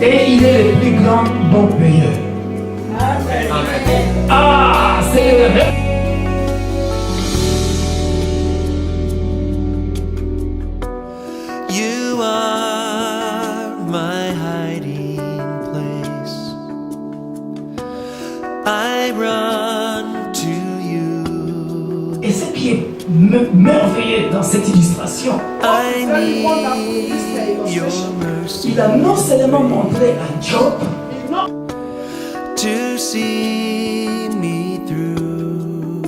Et il est le plus grand bon payeur. Ah, c'est vrai. You are my hiding place. I run to you. Et ce qui est merveilleux dans cette illustration, I need your mercy il a non seulement montré à Job to see me through.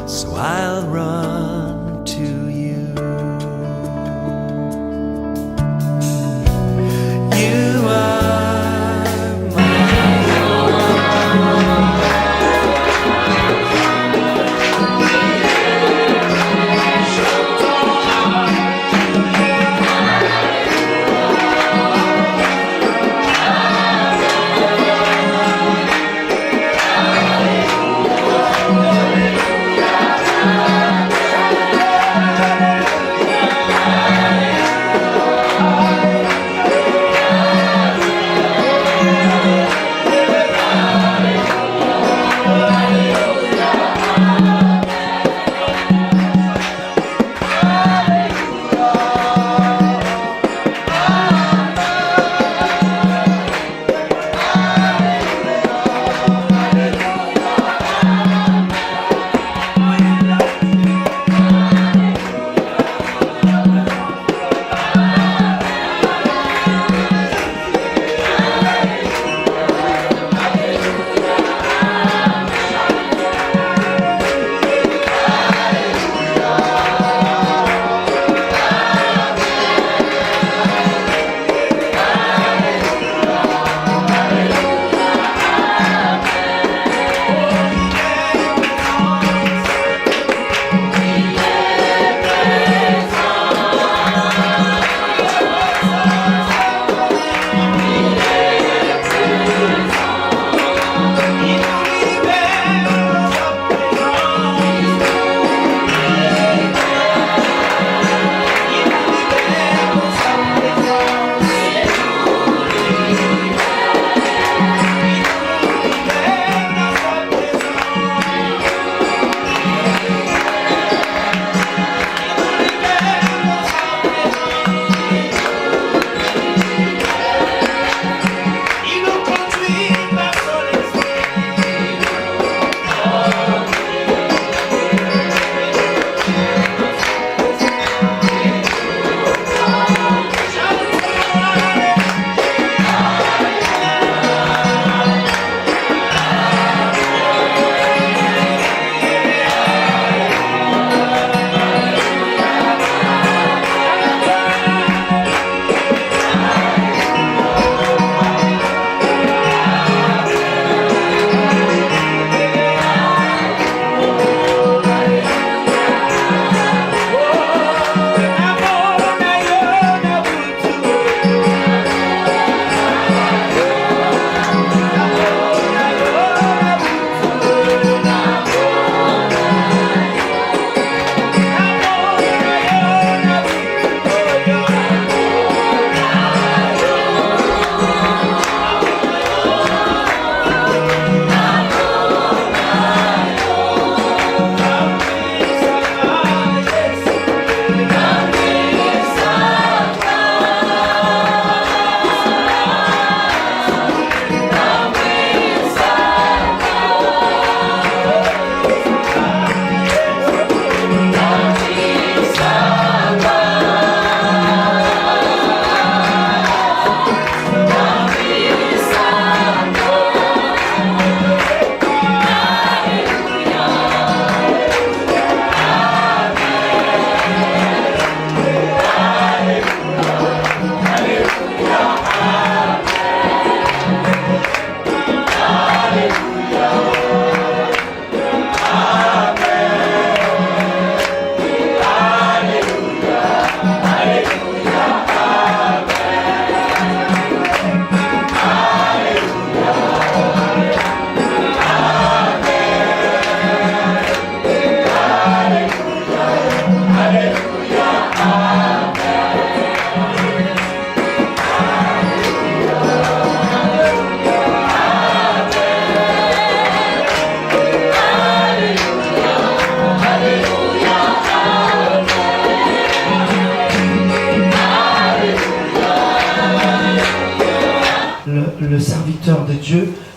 So I'll run to you. You are my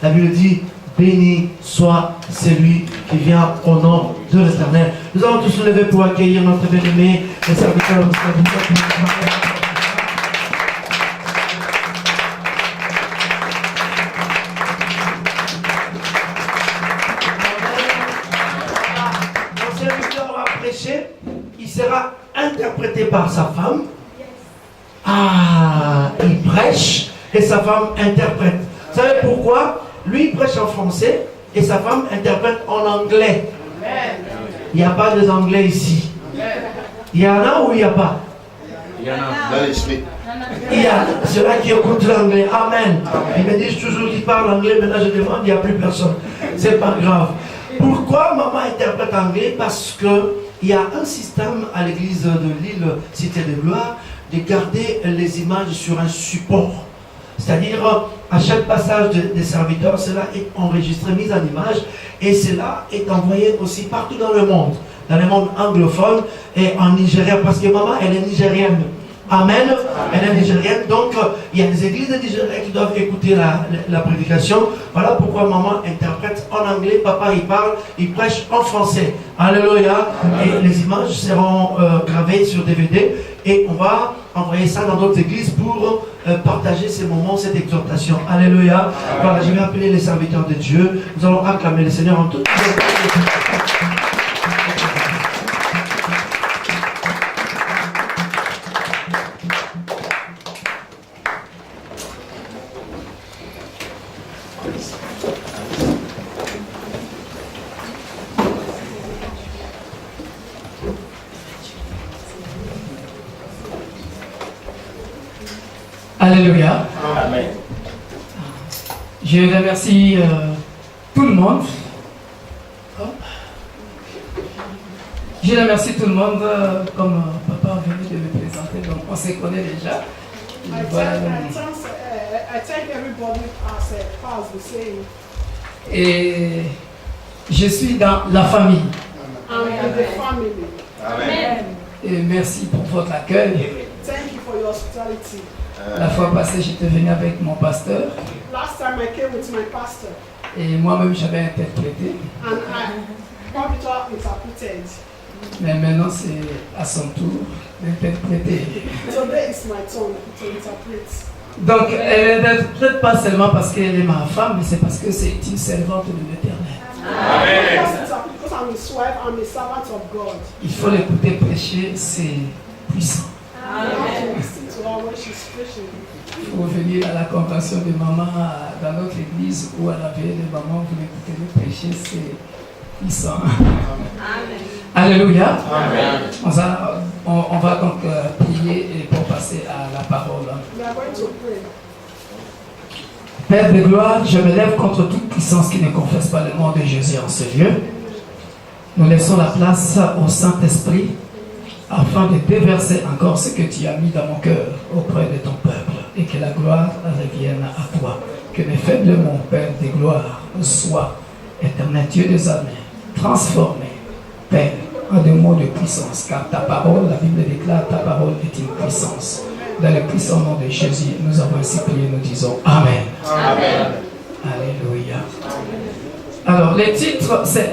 La Bible dit, béni soit celui qui vient au nom de l'Éternel. Nous allons tous nous lever pour accueillir notre bien-aimé, les serviteurs de notre il sera interprété par sa femme. Il prêche et sa femme interprète. Vous savez pourquoi? Lui il prêche en français et sa femme interprète en anglais. Il n'y a pas des anglais ici. Il y en a ou il n'y a pas? Il y en a. Il y a ceux-là qui écoutent l'anglais. Amen. Ils me disent toujours qu'ils parlent anglais. Maintenant je demande, il n'y a plus personne. C'est pas grave. Pourquoi maman interprète anglais? Parce que il y a un système à l'église de l'île Cité de Gloire de garder les images sur un support. C'est-à-dire, à chaque passage des serviteurs, cela est enregistré, mis en image, et cela est envoyé aussi partout dans le monde anglophone et en Nigeria, parce que maman, elle est nigérienne. Amen. Elle est nigérienne, donc il y a des églises de Nigeria qui doivent écouter la prédication. Voilà pourquoi maman interprète en anglais, papa il parle, il prêche en français. Alléluia. Et les images seront gravées sur DVD et on va envoyer ça dans d'autres églises pour partager ces moments, cette exhortation. Alléluia. Voilà, je vais appeler les serviteurs de Dieu. Nous allons acclamer le Seigneur en toute Alléluia. Amen. Je remercie tout le monde. Je remercie tout le monde, comme papa venait de me présenter, donc on se connaît déjà. Voilà. Et je suis dans la famille. Amen. Et merci pour votre accueil. Thank you for your hospitality. La fois passée, j'étais venu avec mon pasteur. Last time I came with my pastor Et moi-même, j'avais interprété. and Computer interpreted. Mais maintenant, c'est à son tour d'interpréter. Today is my turn to interpret. Donc, elle n'interprète pas seulement parce qu'elle est ma femme, mais c'est parce que c'est une servante de l'Éternel. Because I'm his wife, I'm a servant of God. Il faut l'écouter prêcher, c'est puissant. I have to listen to her when she's preaching. Il faut venir à la convention de maman dans notre église ou à la veille de maman, vous l'écoutez le prêcher, c'est puissant. Amen. Alléluia. Amen. On va donc prier et pour passer à la parole. We are going to pray. Père de gloire, je me lève contre toute puissance qui ne confesse pas le nom de Jésus en ce lieu. Nous laissons la place au Saint-Esprit afin de déverser encore ce que tu as mis dans mon cœur auprès de ton peuple et que la gloire revienne à toi. Que mes faibles mon Père de gloire soient, éternel Dieu des armées, transformés, Père, en des mots de puissance, car ta parole, la Bible déclare, ta parole est une puissance. Dans le puissant nom de Jésus, nous avons ainsi prié, nous disons Amen. Amen. Alléluia. Alors, le titre, c'est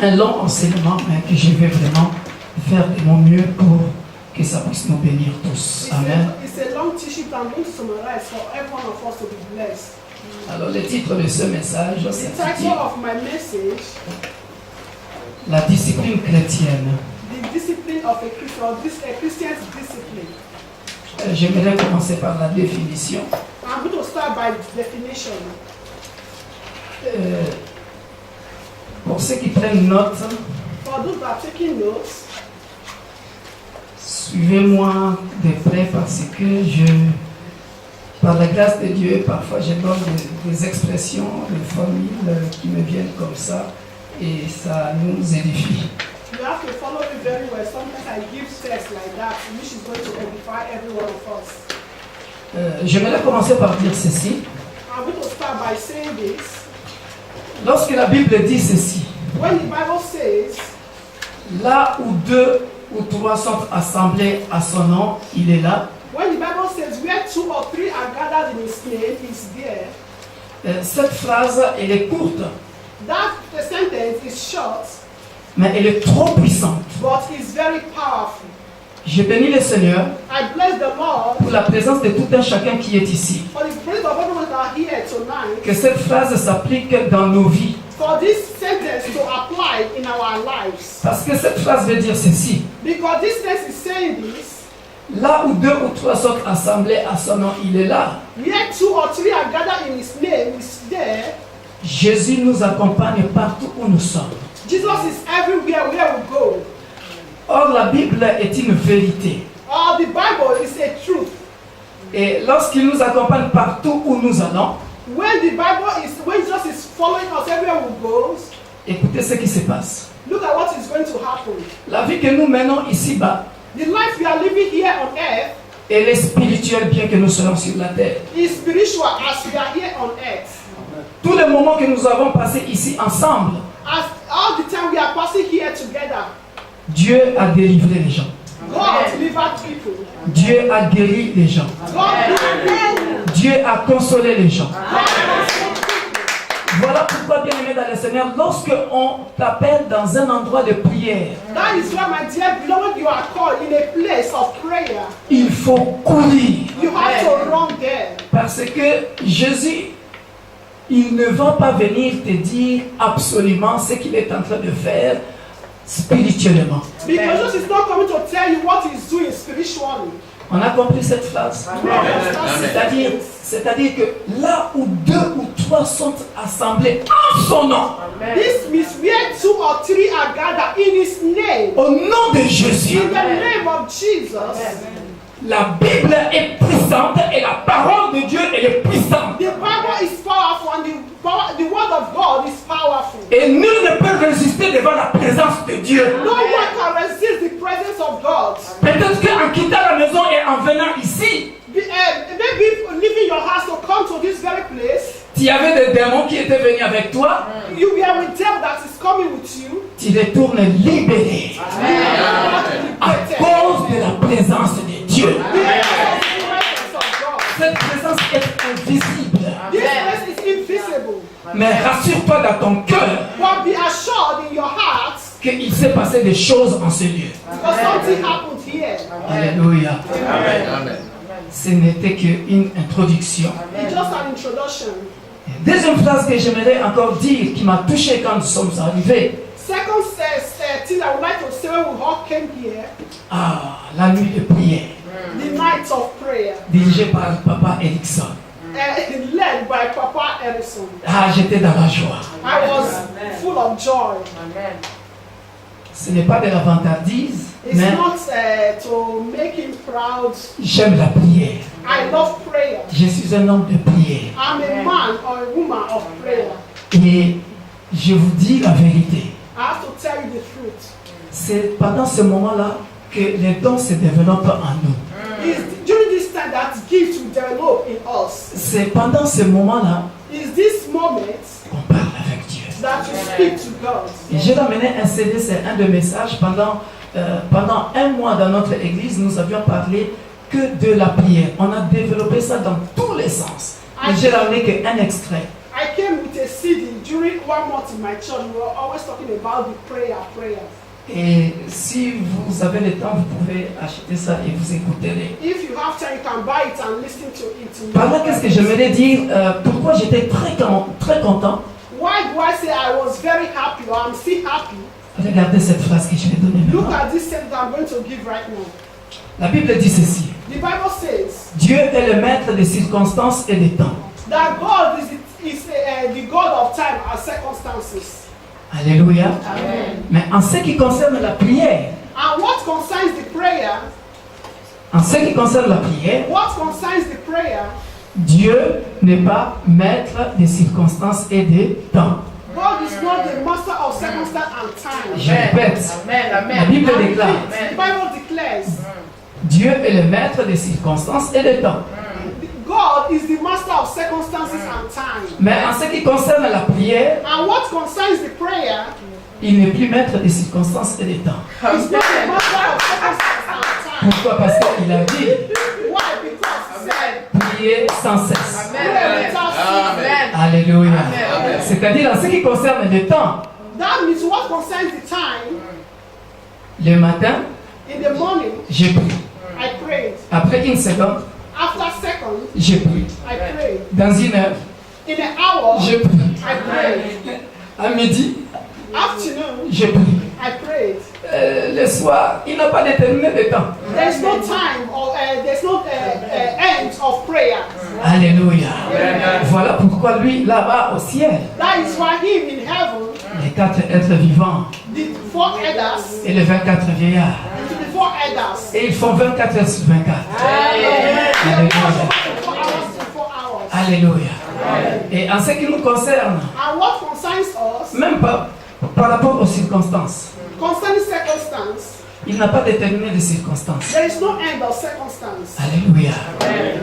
un long enseignement, mais que je vais vraiment faire de mon mieux pour que ça puisse nous bénir tous. Amen. It's a long teaching I'm going to summarize for every one of us to be blessed. Alors, le titre de ce message, The c'est title of my message, La discipline chrétienne. The Discipline of a Christian, or a Christian's Discipline. J'aimerais commencer par la définition. I'm going to start by definition. Pour ceux qui prennent note, For those that are taking notes, suivez-moi de près parce que par la grâce de Dieu, parfois je donne des expressions, des formules qui me viennent comme ça et ça nous édifie. you have to follow me very well. Sometimes I give text like that, which is going to edify every one of us. J'aimerais commencer par dire ceci. I'm going to start by saying this. Lorsque la Bible dit ceci, When the Bible says, là où 2 ou 3 sont assemblés à son nom, il est là. when the Bible says, where 2 or 3 are gathered in his name, he's there. Cette phrase, elle est courte, The sentence is short, mais elle est trop puissante. but it's very powerful. Je bénis le Seigneur I bless the Lord pour la présence de tout un chacun qui est ici. for the praise of everyone that are here tonight, Que cette phrase s'applique dans nos vies. for this sentence to apply in our lives. Parce que cette phrase veut dire ceci. Because this sentence is saying this, Là où 2 ou 3 sont assemblés à son nom, il est là. where 2 or 3 are gathered in his name, is there. Jésus nous accompagne partout où nous sommes. Jesus is everywhere where we go. Or, la Bible est une vérité. The Bible is a truth. Et lorsqu'il nous accompagne partout où nous allons, When Jesus is following us everywhere we go, écoutez ce qui se passe. look at what is going to happen. La vie que nous menons ici-bas, The life we are living here on earth elle est spirituelle bien que nous soyons sur la terre. is spiritual as we are here on earth. Tous les moments que nous avons passés ici ensemble, As all the time we are passing here together, Dieu a délivré les gens. God delivered people. Dieu a guéri les gens. God delivered Dieu a consolé les gens. people. Voilà pourquoi, bien aimé dans le Seigneur, lorsque on t'appelle dans un endroit de prière, That is why, my dear beloved, you are called in a place of prayer. il faut courir. You have to run there. Parce que Jésus, il ne va pas venir te dire absolument ce qu'il est en train de faire spirituellement. Because Jesus is not coming to tell you what he's doing spiritually. On a compris cette phrase? C'est-à-dire que là où 2 ou 3 sont assemblés en son nom, This means where 2 or 3 are gathered in his name, au nom de Jésus, in the name of Jesus. la Bible est puissante et la parole de Dieu elle est puissante. The Bible is powerful and the word of God is powerful. Et nul ne peut résister devant la présence de Dieu. No one can resist the presence of God. Peut-être qu'en quittant la maison et en venant ici, Maybe leaving your house to come to this very place, tu avais des démons qui étaient venus avec toi, you were with devil that is coming with you. tu retournes libéré à cause de la présence de Dieu. Cette présence est invisible. This place is invisible. Mais rassure-toi dans ton cœur But be assured in your heart qu'il s'est passé des choses en ce lieu. because something happened here. Alléluia. Ce n'était qu'une introduction. It's just an introduction. Deuxième phrase que j'aimerais encore dire qui m'a touché quand nous sommes arrivés. Second thing I would like to say when we all came here, Ah, la nuit de prière, the night of prayer, dirigée par Papa Erickson. led by Papa Edison. Ah, j'étais dans la joie. I was full of joy. Ce n'est pas de la vantardise, It's mais not to make him proud. j'aime la prière. I love prayer. Je suis un homme de prière. I'm a man or a woman of prayer. Et je vous dis la vérité. I have to tell you the truth. C'est pendant ce moment-là que les dons se développent en nous. It's during this time that gifts will develop in us. C'est pendant ce moment-là It's this moment qu'on parle avec Dieu. that you speak to God. Et j'ai ramené un CD, c'est un de messages. Pendant un mois dans notre église, nous avions parlé que de la prière. On a développé ça dans tous les sens. Et j'ai ramené qu'un extrait. I came with a CD during 1 month in my church. We were always talking about the prayer. Et si vous avez le temps, vous pouvez acheter ça et vous écouterez. If you have time, you can buy it and listen to it. Par là, qu'est-ce que j'aimerais dire? Pourquoi j'étais très content? Why do I say I was very happy or I'm still happy? Regardez cette phrase que je vais donner Look maintenant. at this sentence I'm going to give right now. La Bible dit ceci. The Bible says Dieu est le maître des circonstances et des temps. that God is the God of time and circumstances. Alléluia. Amen. Mais en ce qui concerne la prière, And what concerns the prayer, Dieu n'est pas maître des circonstances et des temps. God is not the master of circumstance and time. Je répète, la Bible déclare, The Bible declares Dieu est le maître des circonstances et des temps. God is the master of circumstances and time. Mais en ce qui concerne la prière, And what concerns the prayer il n'est plus maître des circonstances et des temps. is not the master of circumstances and time. Pourquoi? Parce qu'il a dit, Why? Because he said, prier sans cesse. Pray without ceasing. Alléluia. C'est-à-dire en ce qui concerne le temps, That means what concerns the time, le matin, in the morning, j'ai prié. I prayed. Après une seconde, After second, j'ai prié. I prayed. Dans une heure, In an hour, j'ai prié. I prayed. À midi, Afternoon, j'ai prié. I prayed. Le soir, il n'a pas déterminé de temps. There's no time or there's no end of prayer. Alléluia. Voilà pourquoi lui, là-bas au ciel, That is why him in heaven, les 4 êtres vivants the 4 elders, et les 24 vieillards, and to the 4 elders, et ils font 24 heures sur 24. they Alléluia. worship 4 hours to 4 hours. Alléluia. Et en ce qui nous concerne, And what concerns us, même pas par rapport aux circonstances, concerning circumstance, il n'a pas déterminé de circonstances. there is no end of circumstance. Alléluia.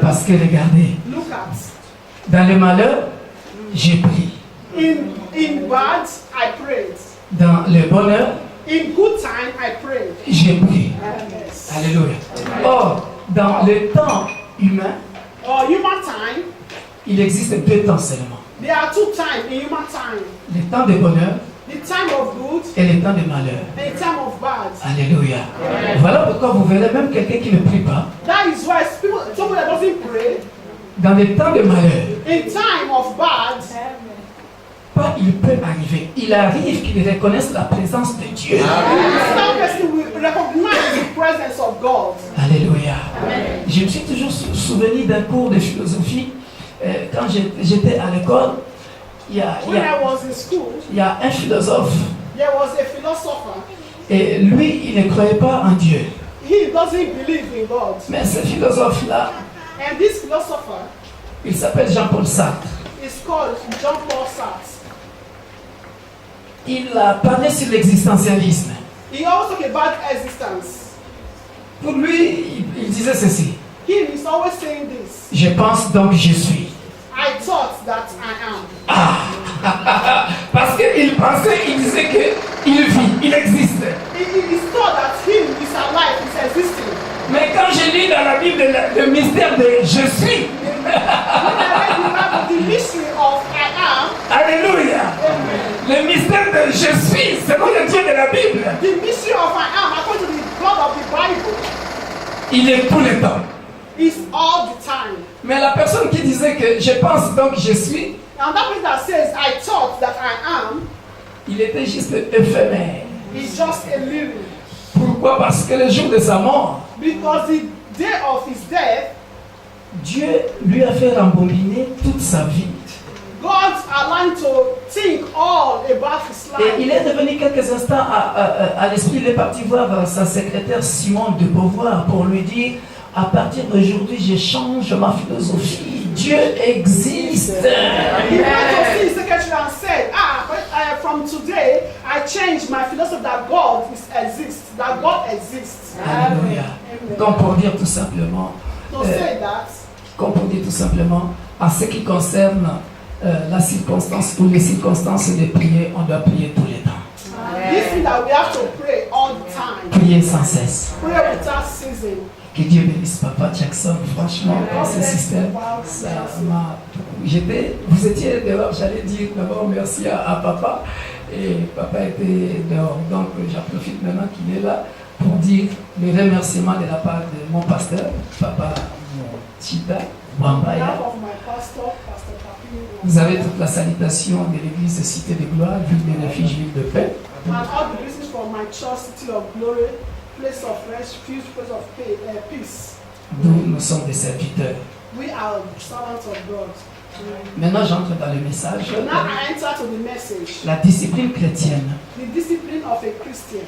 Parce que regardez, Look at, dans le malheur, j'ai prié. in bad, I prayed. Dans le bonheur, In good time, I prayed. j'ai prié. Yes. Alléluia. Or, dans le temps humain, Or human time, il existe 2 temps seulement. there are 2 times in human time. Le temps de bonheur The time of good et le temps de malheur. and the time of bad. Alléluia. Voilà pourquoi vous verrez même quelqu'un qui ne prie pas, That is why someone that doesn't pray, dans le temps de malheur, in time of bad, pas il peut arriver. Il arrive qu'il reconnaisse la présence de Dieu. some person will recognize the presence of God. Alléluia. Je me suis toujours souvenu d'un cours de philosophie. Quand j'étais à l'école, il y When I was in school, a un philosophe. there was a philosopher. Et lui, il ne croyait pas en Dieu. He doesn't believe in God. Mais ce philosophe-là, And this philosopher il s'appelle Jean-Paul Sartre. is called John Paul Sartre. Il a parlé sur l'existentialisme. He also talked about existence. Pour lui, il disait ceci. He is always saying this. Je pense donc je suis. I thought that I am. Parce qu'il pensait, il disait qu'il vit, il existe. He thought that him is alive, is existing. Mais quand je lis dans la Bible le mystère de je suis, When I read the Bible, the mystery of I am, alléluia, le mystère de je suis, selon le Dieu de la Bible, the mystery of I am, according to the God of the Bible, il est tout le temps. is all the time. Mais la personne qui disait que je pense donc je suis, And that person that says, I thought that I am, il était juste éphémère. is just a living. Pourquoi? Parce que le jour de sa mort, Because the day of his death, Dieu lui a fait rembobiner toute sa vie. God allowed him to think all about his Et life. il est revenu quelques instants à l'esprit, il est parti voir sa secrétaire Simone de Beauvoir pour lui dire, à partir d'aujourd'hui, je change ma philosophie. Dieu existe. He went to see his secretary and said, from today, I changed my philosophy that God exists, that God exists. Alléluia. Comme pour dire tout simplement, To say that, comme pour dire tout simplement, en ce qui concerne la circonstance ou les circonstances de prier, on doit prier tous les temps. this thing that we have to pray all the time, Prier sans cesse. pray without ceasing. Que Dieu bénisse Papa Jackson, franchement, pour ce système, ça m'a... Vous étiez dehors, j'allais dire d'abord merci à Papa, et Papa était dehors, donc j'en profite maintenant qu'il est là pour dire les remerciements de la part de mon pasteur, Papa Chita On Wambaya. behalf of my pastor, Pastor Papi, Vous avez toute la salutation de l'église Cité de Gloire, ville de refuge, ville de paix. and all the blessings from my church, City of Glory, place of refuge, place of peace. D'où nous sommes des serviteurs. We are servants of God. Maintenant, j'entre dans le message. Now I enter to the message. La discipline chrétienne. The discipline of a Christian.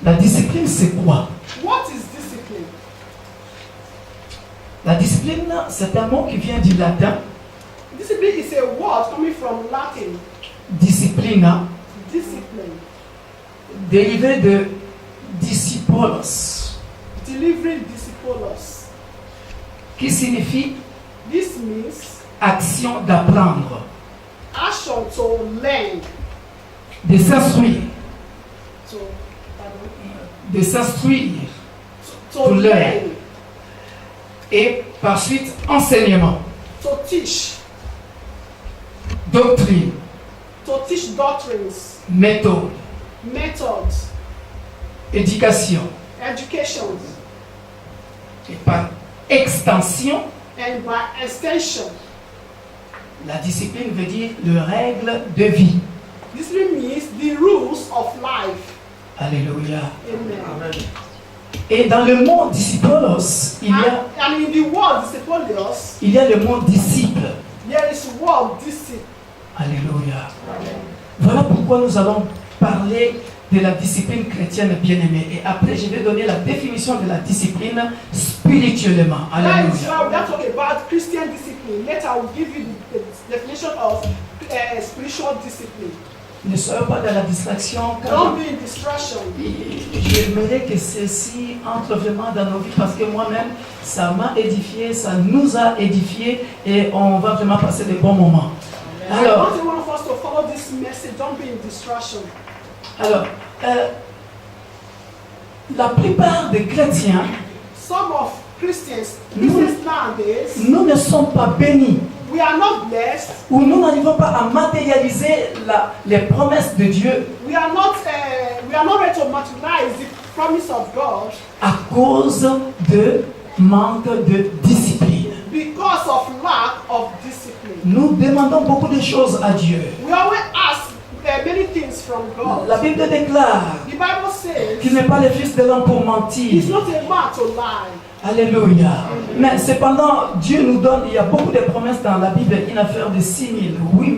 La discipline, c'est quoi? What is discipline? La discipline, c'est un mot qui vient du latin. Discipline is a word coming from Latin. Disciplina, Discipline. dérivé de disciplos, Delivering disciples. qui signifie This means action d'apprendre, action to learn. de s'instruire, To, pardon, de s'instruire. to To learn. learn. Et Par suite, enseignement, to teach doctrine, doctrines, méthode, methods, éducation. education, Et par extension, and by extension, la discipline veut dire les règles de vie. this means the rules of life. Alléluia. Amen. Et dans le mot disciplos, And in the word disciples, il y a le mot disciple. there is word disciple. Alléluia. Voilà pourquoi nous allons parler de la discipline chrétienne bien-aimée. Et après, je vais donner la définition de la discipline spirituellement. That is Alléluia. why we are talking about Christian discipline. Later, I will give you the definition of spiritual discipline. Ne soyons pas dans la distraction. Don't be in distraction. J'aimerais que ceci entre vraiment dans nos vies parce que moi-même, ça m'a édifié, ça nous a édifié et on va vraiment passer de bons moments. I Alors, want one of us to follow this message. Don't be in distraction. alors la plupart des chrétiens, Some of Christians Nous- nowadays, nous ne sommes pas bénis we are not blessed. ou nous n'arrivons pas à matérialiser les promesses de Dieu We are not ready to materialize the promise of God à cause de manque de discipline. because of lack of discipline. Nous demandons beaucoup de choses à Dieu. We always ask many things from God. La Bible déclare The Bible says qu'il n'est pas le fils de l'homme pour He's mentir. not a man to lie. Alléluia. Mais cependant, Dieu nous donne, il y a beaucoup de promesses dans la Bible, une affaire de 6 000, 8 000.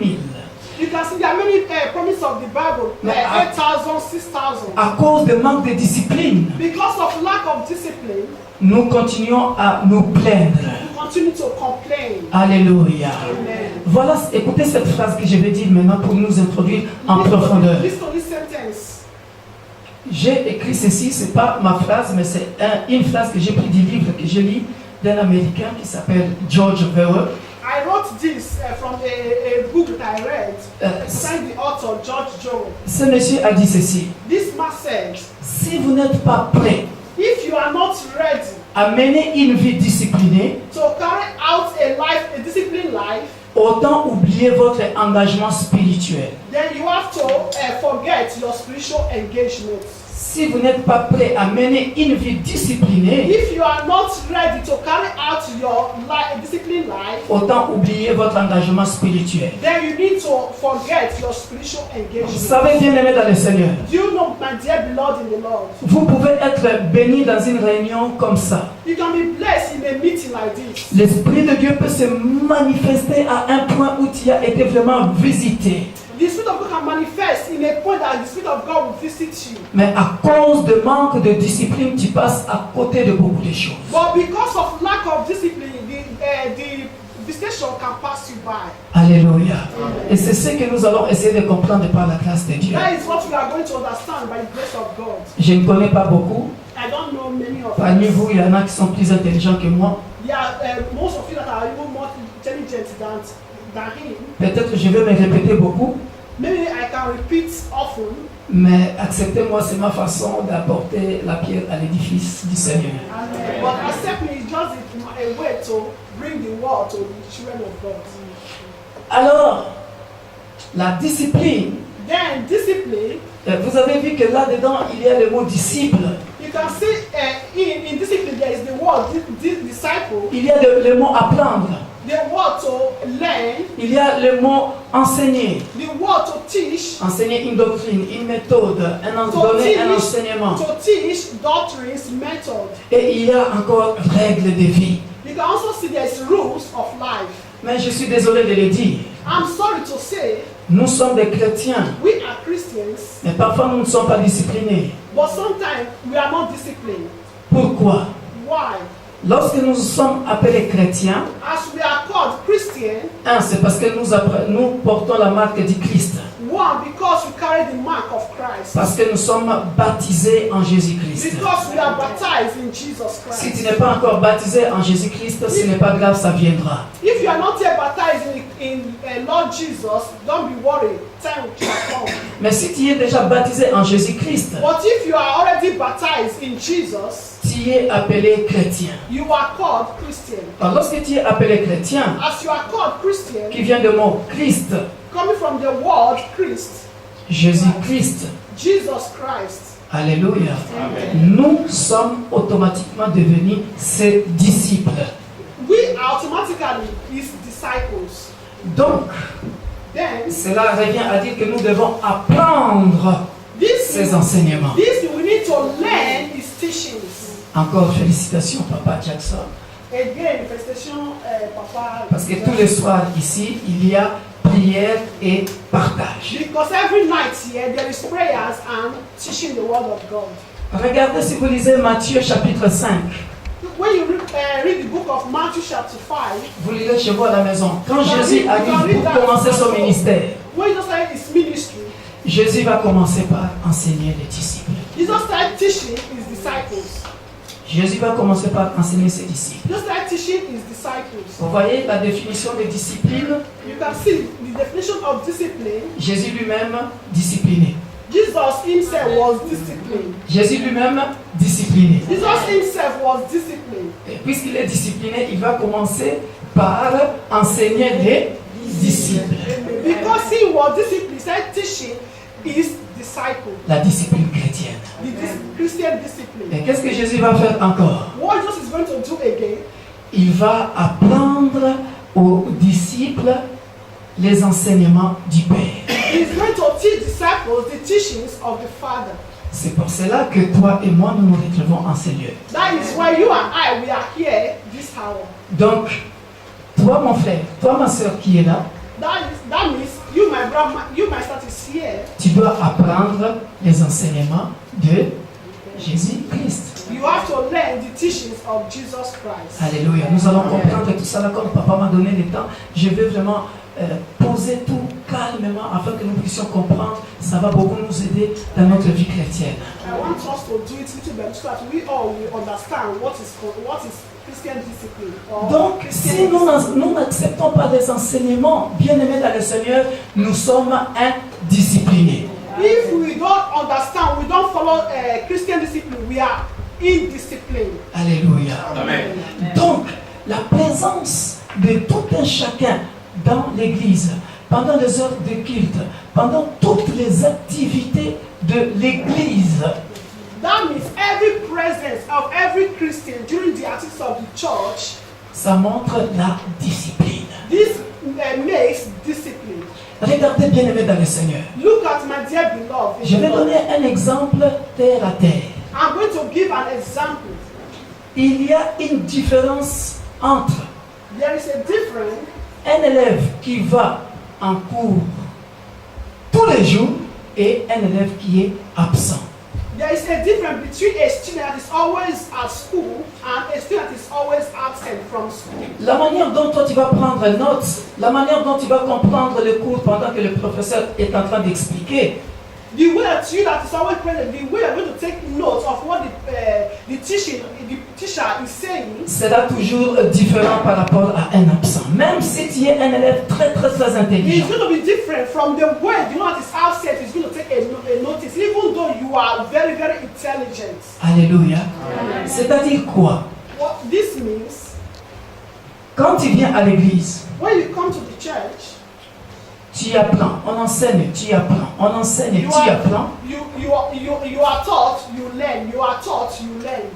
You can see there are many promises of the Bible, No, 8,000, 6,000. À cause de manque de discipline, Because of lack of discipline, nous continuons à nous plaindre. we continue to complain. Alléluia. Amen. Voilà, écoutez cette phrase que je vais dire maintenant pour nous introduire en profondeur. Listen to this sentence. J'ai écrit ceci, c'est pas ma phrase, mais c'est une phrase que j'ai pris du livre que je lis d'un Américain qui s'appelle George Verwer. I wrote this from a book that I read, signed the author George Joel. Ce monsieur a dit ceci: This man said, si vous n'êtes pas prêt if you are not ready à mener une vie disciplinée, to carry out a disciplined life, autant oublier votre engagement spirituel. then you have to forget your spiritual engagement. Si vous n'êtes pas prêt à mener une vie disciplinée, If you are not ready to carry out your disciplined life, autant oublier votre engagement spirituel. then you need to forget your spiritual Vous engagement. savez, bien aimé dans le Seigneur, Do you know, my dear beloved in the Lord, vous pouvez être béni dans une réunion comme ça. you can be blessed in a meeting like this. L'Esprit de Dieu peut se manifester à un point où tu as été vraiment visité. The Spirit of God can manifest in a point that the Spirit of God will visit you. Mais à cause de manque de discipline, tu passes à côté de beaucoup de choses. But because of lack of discipline, the visitation can pass you by. Alléluia. Et c'est ce que nous allons essayer de comprendre par la grâce de Dieu. That is what we are going to understand by the grace of God. Je ne connais pas beaucoup. I don't know many of Parmi us. vous, il y en a qui sont plus intelligents que moi. There are most of you that are even more intelligent than him. Peut-être je vais me répéter beaucoup, Maybe I can repeat often, mais acceptez-moi, c'est ma façon d'apporter la pierre à l'édifice du Seigneur. but accept me is just a way to bring the word to the children of God. Alors, la discipline, Then discipline, vous avez vu que là-dedans, il y a le mot disciple. you can see in discipline there is the word disciple, Il y a le mot apprendre. the word to learn, Il y a le mot enseigner. the word to teach, Enseigner une doctrine, une méthode, donner un enseignement. to teach doctrines, method. Et il y a encore règles de vie. You can also see there's rules of life. Mais je suis désolé de le dire. I'm sorry to say, Nous sommes des chrétiens, we are Christians, mais parfois nous ne sommes pas disciplinés. but sometimes we are not disciplined. Pourquoi? Why? Lorsque nous sommes appelés chrétiens, As we are called Christian, c'est parce que nous portons la marque du Christ. one, because we carry the mark of Christ. Parce que nous sommes baptisés en Jésus-Christ. Because we are baptized in Jesus Si tu Christ. n'es pas encore baptisé en Jésus-Christ, ce n'est pas grave, ça viendra. If you are not yet baptized in Lord Jesus, don't be worried. Time will come. Mais si tu es déjà baptisé en Jésus-Christ, But if you are already baptized in Jesus, tu tu es appelé chrétien. You are called Christian. Alors, lorsque tu es appelé chrétien, As you are called Christian, qui vient du mot Christ, coming from the word Christ, Jésus-Christ, Jesus Christ, alléluia, nous sommes automatiquement devenus ses disciples. we are automatically his disciples. Donc, Then, cela revient à dire que nous devons apprendre this ses enseignements. we need to learn his teachings. Encore félicitations, Papa Jackson. Again, manifestation, Papa. Parce que tous les soirs ici, il y a prière et partage. Because every night here there is prayers and teaching the word of God. Regardez si vous lisez Matthieu chapitre 5. When you read the book of Matthew chapter 5, Vous lirez chez vous à la maison. Quand Jésus arrive pour commencer son ministère, when Jesus started his ministry, Jésus va commencer par enseigner les disciples. Jesus started teaching his disciples. Jésus va commencer par enseigner ses disciples. Jesus started teaching his disciples. Vous voyez la définition de discipline? You can see the definition of discipline. Jésus lui-même discipliné. Jesus himself was disciplined. Jésus lui-même discipliné. Jesus himself was disciplined. Et puisqu'il est discipliné, il va commencer par enseigner les disciples. Because he was disciplined, he started teaching his disciples. La discipline chrétienne. The Christian discipline. Et qu'est-ce que Jésus va faire encore? What Jesus is going to do again, Il va apprendre aux disciples les enseignements du Père. he's going to teach disciples the teachings of the Father. C'est pour cela que toi et moi, nous nous retrouvons en ce lieu. That is why you and I, we are here this hour. Donc, toi mon frère, toi ma soeur qui est là, That means you, my brother, you, my sister, is here. tu dois apprendre les enseignements de Jésus-Christ. You have to learn the teachings of Jesus Christ. Alléluia. Nous allons comprendre tout ça là comme papa m'a donné le temps. Je vais vraiment poser tout calmement afin que nous puissions comprendre. Ça va beaucoup nous aider dans notre vie chrétienne. I want us to do it little bit so that we all will understand what is Christian discipline. Or Donc, Christian si nous n'acceptons pas des enseignements, bien-aimés dans le Seigneur, nous sommes indisciplinés. If we don't understand, we don't follow Christian discipline, we are indisciplined. Alléluia. Amen. Donc, la présence de tout un chacun dans l'Église, pendant les heures de culte, pendant toutes les activités de l'Église, That means every presence of every Christian during the activities of the church, ça montre la discipline. this makes discipline. Regardez bien aimé dans le Seigneur. Look at my dear beloved. Je vais donner un exemple terre à terre. I'm going to give an example. Il y a une différence entre There is a difference un élève qui va en cours tous les jours et un élève qui est absent. There is a difference between a student that is always at school and a student that is always absent from school. La manière dont toi tu vas prendre note, la manière dont tu vas comprendre le cours pendant que le professeur est en train d'expliquer, The way that you that is always present, the way you're going to take note of what the teacher is saying, sera toujours différent par rapport à un absent. Même si tu es un élève très it's intelligent. going to be different from the way the one that is absent is going to take a notice, even though you are very, very intelligent. Alléluia. C'est-à-dire quoi? What this means, Quand tu viens à l'église, when you come to the church, tu apprends, on enseigne, tu apprends, on enseigne, you tu apprends. you are taught, you learn, you are taught, you learn.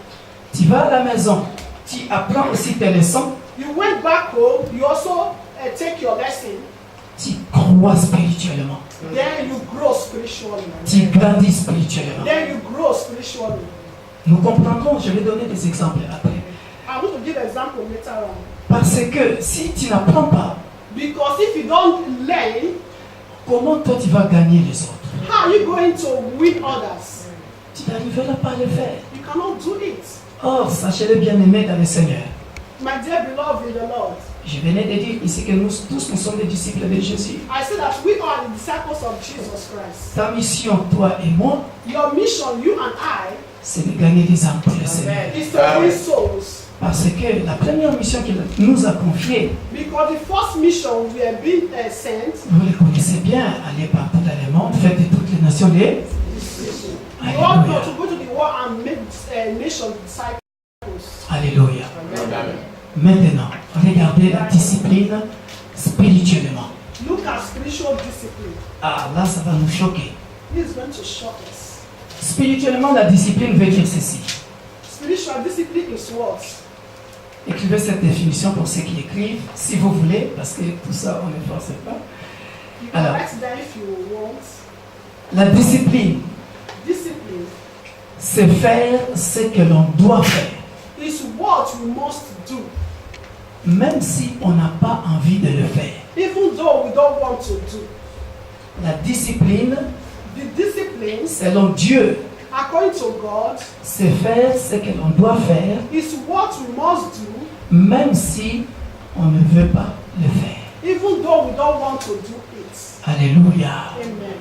Tu vas à la maison, tu apprends aussi tes leçons, You went back home, you also take your lesson, tu crois spirituellement, then you grow spiritually. tu grandis spirituellement. Then you grow spiritually. Nous comprendrons, je vais donner des exemples après. I'm going to give an example later on. Parce que si tu n'apprends pas, Because if you don't learn, comment toi tu vas gagner les autres? how are you going to win others? Tu n'arriveras pas à le faire. You cannot do it. Or, sachez-le bien aimé dans le Seigneur. My dear beloved in the Lord, Je venais de dire ici que nous tous nous sommes des disciples de Jésus. I say that we are the disciples of Jesus Christ. Ta mission, toi et moi, Your mission, you and I, c'est de gagner des âmes pour le Seigneur. is to win souls. Parce que la première mission qu'il nous a confiée, Because the first mission we have been sent, vous le connaissez bien, allez partout dans le monde, faites de toutes les nations des... you want Alléluia. to go to the world and make nations disciples. Maintenant, regardez la discipline spirituellement. Look at spiritual discipline. Ah, là, ça va nous choquer. This is going to shock us. Spirituellement, la discipline veut dire ceci. Spiritual discipline is what? Écrivez cette définition pour ceux qui écrivent, si vous voulez, parce que tout ça, on ne force pas. You can Alors. write down if you want. La discipline, Discipline c'est faire ce que l'on doit faire, is what we must do, même si on n'a pas envie de le faire. even though we don't want to do. La discipline, The discipline, selon Dieu, according to God, c'est faire ce que l'on doit faire, is what we must do, même si on ne veut pas le faire. even though we don't want to do it. Alléluia. Amen.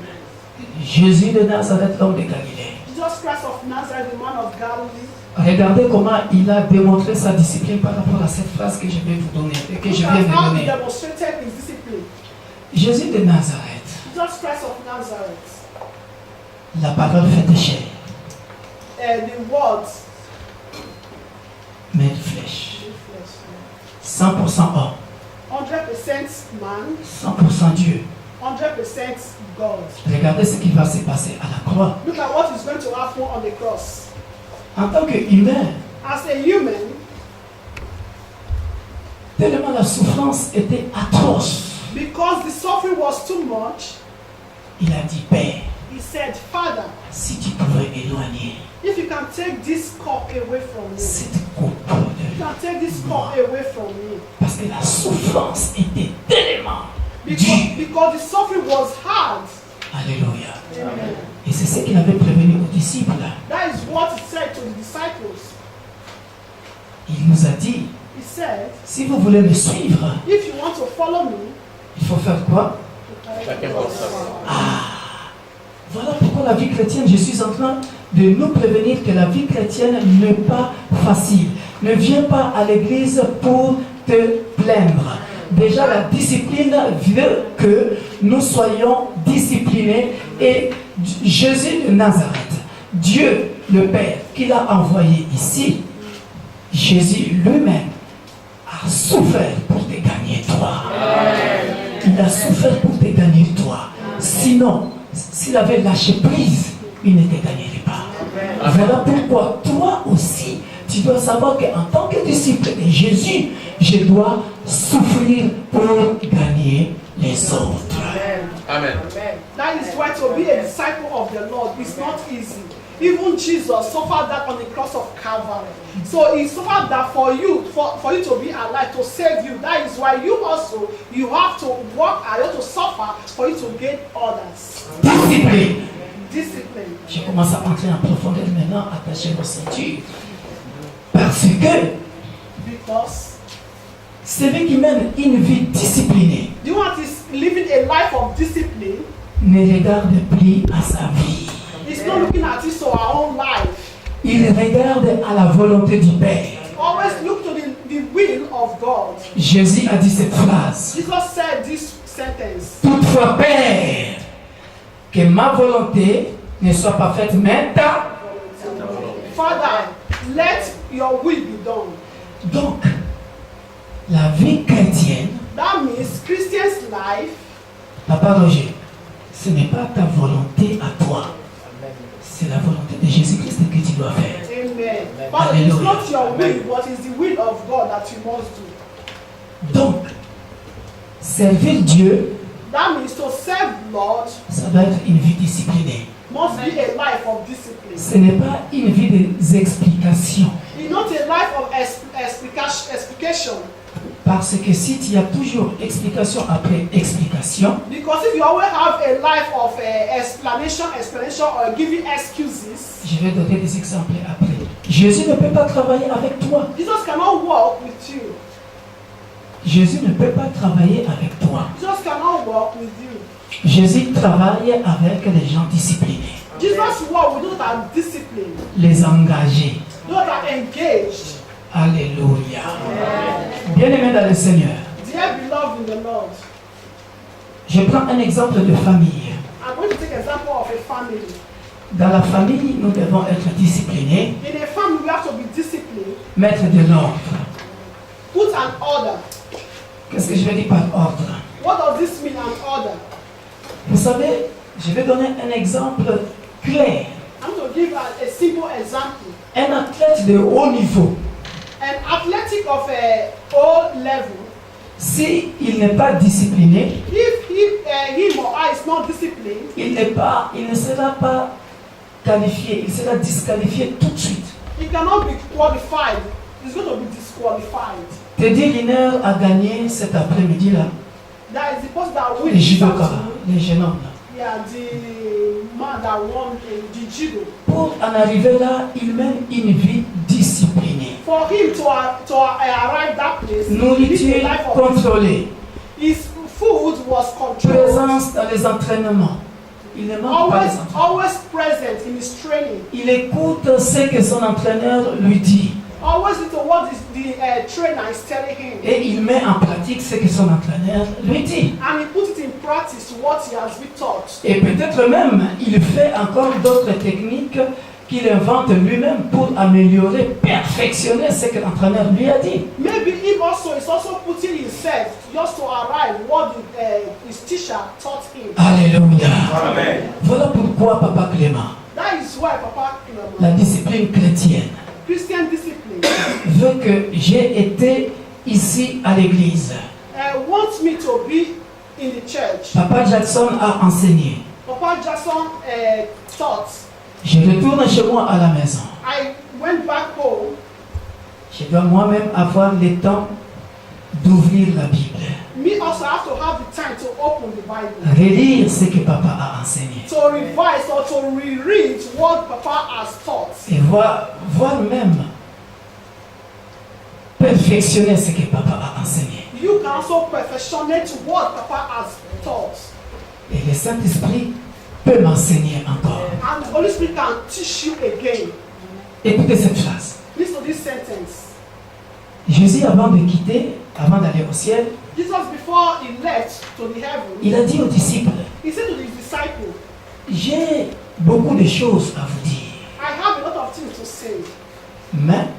Jésus de Nazareth, l'homme de Galilée. Jesus Christ of Nazareth, the man of Galilee. Regardez comment il a démontré sa discipline par rapport à cette phrase que je vais vous donner et que Look je at viens de how he donner. demonstrated his discipline. Jésus de Nazareth, Jesus Christ of Nazareth. la parole faite chair, The words, mais flèche. flesh, 100% homme, 100% man, 100% Dieu. 100% God. Regardez ce qui va se passer à la croix. Look at what is going to happen on the cross. En tant qu'humain, As a human, tellement la souffrance était atroce, because the suffering was too much, il a dit, Père, he said, Father, si tu pouvais éloigner if you can take this cup away from me, cette coupe you de... can take this cup away from me. Parce que la souffrance était tellement Because, dure. because the suffering was hard. Alléluia. Amen. Et c'est ce qu'il avait prévenu aux disciples. That is what he said to the disciples. Il nous a dit, He said, si vous voulez me suivre, if you want to follow me, il faut faire quoi? Voilà pourquoi la vie chrétienne, je suis en train de nous prévenir que la vie chrétienne n'est pas facile. Ne viens pas à l'église pour te plaindre. Déjà, la discipline veut que nous soyons disciplinés. Et Jésus de Nazareth, Dieu le Père, qui l'a envoyé ici, Jésus lui-même a souffert pour te gagner toi. Il a souffert pour te gagner toi. Sinon, s'il avait lâché prise, il ne te gagnerait pas. Voilà pourquoi toi aussi, tu dois savoir qu'en tant que disciple de Jésus, je dois souffrir pour gagner les autres. Amen. that is why to be a disciple of the Lord is not easy. Even Jesus suffered that on the cross of Calvary. So he suffered that for you, for you to be alive, to save you. That is why you also, you have to work and you have to suffer for you to gain others. Discipline. Discipline. Je commence à entrer en profondeur maintenant, attachez vos ceintures. Parce que Because celui qui mène une vie disciplinée the one that is living a life of discipline ne regarde plus à sa vie. is not looking at it to our own life. Il regarde à la volonté du Père. Always look to the will of God. Jésus a dit cette phrase. Jesus said this sentence. Toutefois, Père, que ma volonté ne soit pas faite, mais ta. Father, let your will be done. Donc, la vie chrétienne, That means Christian's life, Papa Roger, ce n'est pas ta volonté à toi. C'est la volonté de Jésus-Christ que tu dois faire. amen. But it's Hallelujah. not your will, but it's the will of God that you must do. Donc, servir Dieu, That means to serve Lord ça doit être une vie disciplinée. must be a life of discipline. Ce n'est pas une vie des explications. It's not a life of explication. Parce que si tu as toujours explication après explication, Because if you always have a life of explanation, or giving excuses, je vais donner des exemples après. Jésus ne peut pas travailler avec toi. Jesus cannot walk with you. Jésus ne peut pas travailler avec toi. Jesus cannot walk with you. Jésus travaille avec les gens disciplinés, Jesus walk with those that are disciplined, les engagés. those that are engaged. Alléluia. Bien-aimés dans le Seigneur, Dear beloved in the Lord, je prends un exemple de famille. I'm going to take an example of a family. Dans la famille, nous devons être disciplinés, In a family, we have to be disciplined, mettre de l'ordre. put an order? Qu'est-ce que je veux dire par ordre? What does this mean, an order? Vous savez, je vais donner un exemple clair. I'm going to give a simple example. Un athlète de haut niveau, An athletic of a O level, s'il n'est pas discipliné, if him or I is not disciplined, il ne sera pas qualifié, il sera disqualifié tout de suite. he cannot be qualified. He's going to be disqualified. Teddy Riner a gagné cet après-midi-là, That is the person that les wins. judokas, les jeunes hommes là. Yeah, the man that won the judo. Pour en arriver là, il mène une vie disciplinée. For him to arrive that place, he lived Nourriture a life of contrôlée, his food was controlled. présence dans les entraînements. Il ne manque pas des entraînements. Always present in his training. Il écoute ce que son entraîneur lui dit Always listen to what the trainer is telling him. et il met en pratique ce que son entraîneur lui dit. And he puts it in practice what he has been taught. Et peut-être même, il fait encore d'autres techniques qu'il invente lui-même pour améliorer, perfectionner ce que l'entraîneur lui a dit. Maybe him also is also putting himself just to arrive what his teacher taught him. Alléluia. Amen. Voilà pourquoi Papa Clément, That is why Papa Clement, la discipline chrétienne, Christian discipline, veut que j'ai été ici à l'église. wants me to be in the church. Papa Jackson a enseigné. Papa Jackson taught. Je retourne chez moi à la maison. I went back home. Je dois moi-même avoir le temps d'ouvrir la Bible, Me also have to have the time to open the Bible, relire ce que Papa a enseigné to revise or to reread what Papa has taught, et voir même perfectionner ce que Papa a enseigné. you can also perfectionate what Papa has taught. Et le Saint-Esprit peut m'enseigner encore. And the Holy Spirit can teach you again. Écoutez cette phrase. Listen to this sentence. Jésus, avant de quitter, avant d'aller au ciel, Jesus, before he left to the heaven, il a dit aux disciples, he said to his disciples, j'ai beaucoup de choses à vous dire, I have a lot of things to say, mais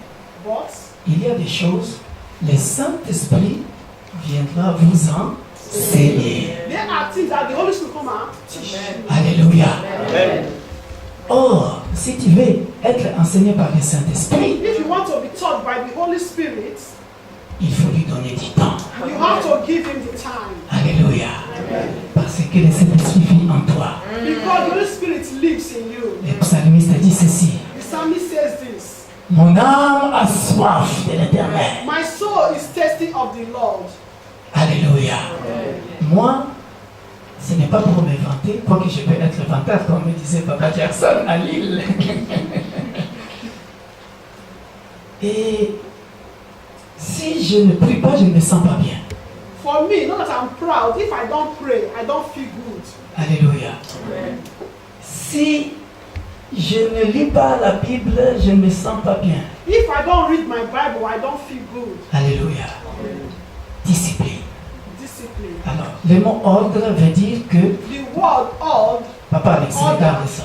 but il y a des choses, le Saint-Esprit viendra vous enseigner. there are things that the Holy Spirit come and teach you. Alléluia. Amen. Or, si tu veux être enseigné par le Saint-Esprit, If you want to be taught by the Holy Spirit, il faut lui donner du temps. you have to give him the time. Alléluia. Parce que le Saint-Esprit vit en toi. Because the Holy Spirit lives in you. Le psalmiste dit ceci. The psalmist says this. Mon âme a soif de l'Éternel. My soul is thirsty of the Lord. Alléluia. Moi, ce n'est pas pour me vanter, quoique je peux être vanteur, comme me disait Papa Jackson à Lille. Et si je ne prie pas, je ne me sens pas bien. For me, not that I'm proud, if I don't pray, I don't feel good. Alléluia. Si je ne lis pas la Bible, je ne me sens pas bien. If I don't read my Bible, I don't feel good. Alléluia. Discipline. Discipline. Alors, le mot ordre veut dire que, The word odd, Papa Alex, regarde ça.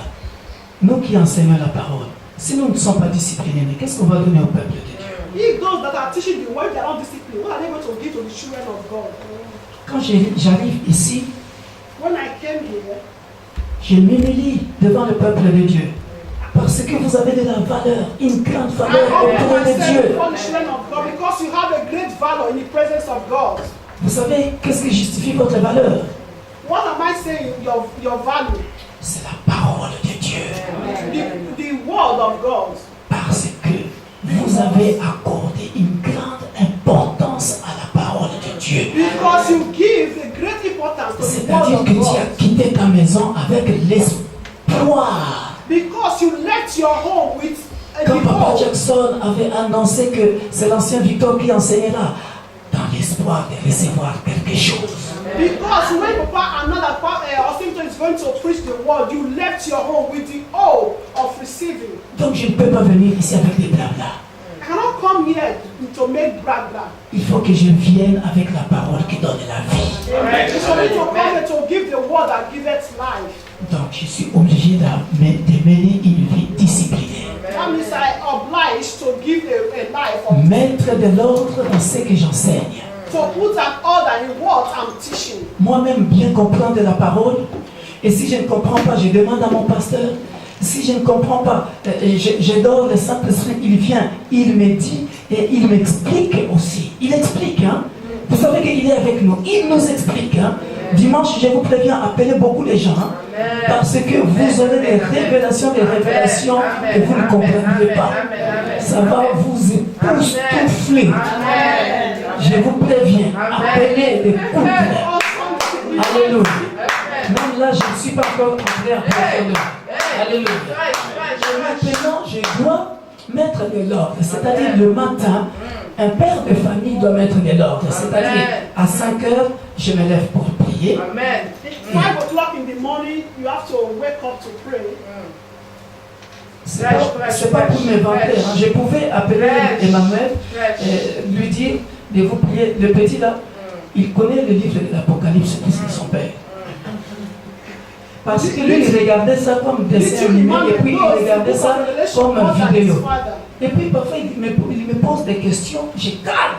Nous qui enseignons la parole, si nous ne sommes pas disciplinés, mais qu'est-ce qu'on va donner au peuple de Dieu? if those that are teaching the word, they are not disciplined, what are they going to give to the children of God? Quand j'arrive ici, When I came here, je m'humilie devant le peuple de Dieu. Parce que vous avez de la valeur, une grande I valeur humble auprès de myself Dieu. before the children of God because you have a great valor in the presence of God. Vous savez, qu'est-ce qui justifie votre valeur? What am I saying? Your value, C'est la parole de Dieu. the word of God. Parce que vous avez accordé une grande importance à la parole de Dieu. Because you give a great importance to the word C'est-à-dire of que tu as God. quitté ta maison avec l'espoir. Because you left your home with a Quand Papa hope. Jackson avait annoncé que c'est l'ancien Victor qui enseignait là, dans l'espoir de recevoir quelque chose. Because when Papa another Austin is going to preach the word, you left your home with the hope of receiving. Donc je ne peux pas venir ici avec des blabla. I cannot come here to make brag. Il faut que je vienne avec la parole qui donne la vie. It's for me to come here to give the word that giveth life. Donc je suis obligé de mener une vie disciplinée. That means I obliged to give a life of Mettre de l'ordre dans ce que j'enseigne. to put an order in what I'm teaching. Moi-même, bien comprendre la parole. Et si je ne comprends pas, je demande à mon pasteur. Si je ne comprends pas, j'adore le Saint-Esprit, il vient, il me dit et il m'explique aussi. Il explique, hein. Vous savez qu'il est avec nous, il nous explique. Hein. Dimanche, je vous préviens, appelez beaucoup les gens. Hein, parce que vous aurez des révélations et vous ne comprendrez pas. Ça va vous époustoufler. Je vous préviens, appelez des couples. Alléluia. Même là, je ne suis pas encore en clair. Alléluia. Maintenant, je dois mettre de l'ordre. C'est-à-dire le matin, un père de famille doit mettre de l'ordre. C'est-à-dire à 5 heures, je me lève pour prier. 5 o'clock in the morning, you have to wake up to pray. C'est pas pour me vanter. Hein. Je pouvais appeler Emmanuel et lui dire de vous prier. Le petit là, il connaît le livre de l'Apocalypse plus que son père. Parce que lui, il regardait ça comme dessin animé et puis il regardait ça comme vidéo. Et puis parfois, il me pose des questions, je calme.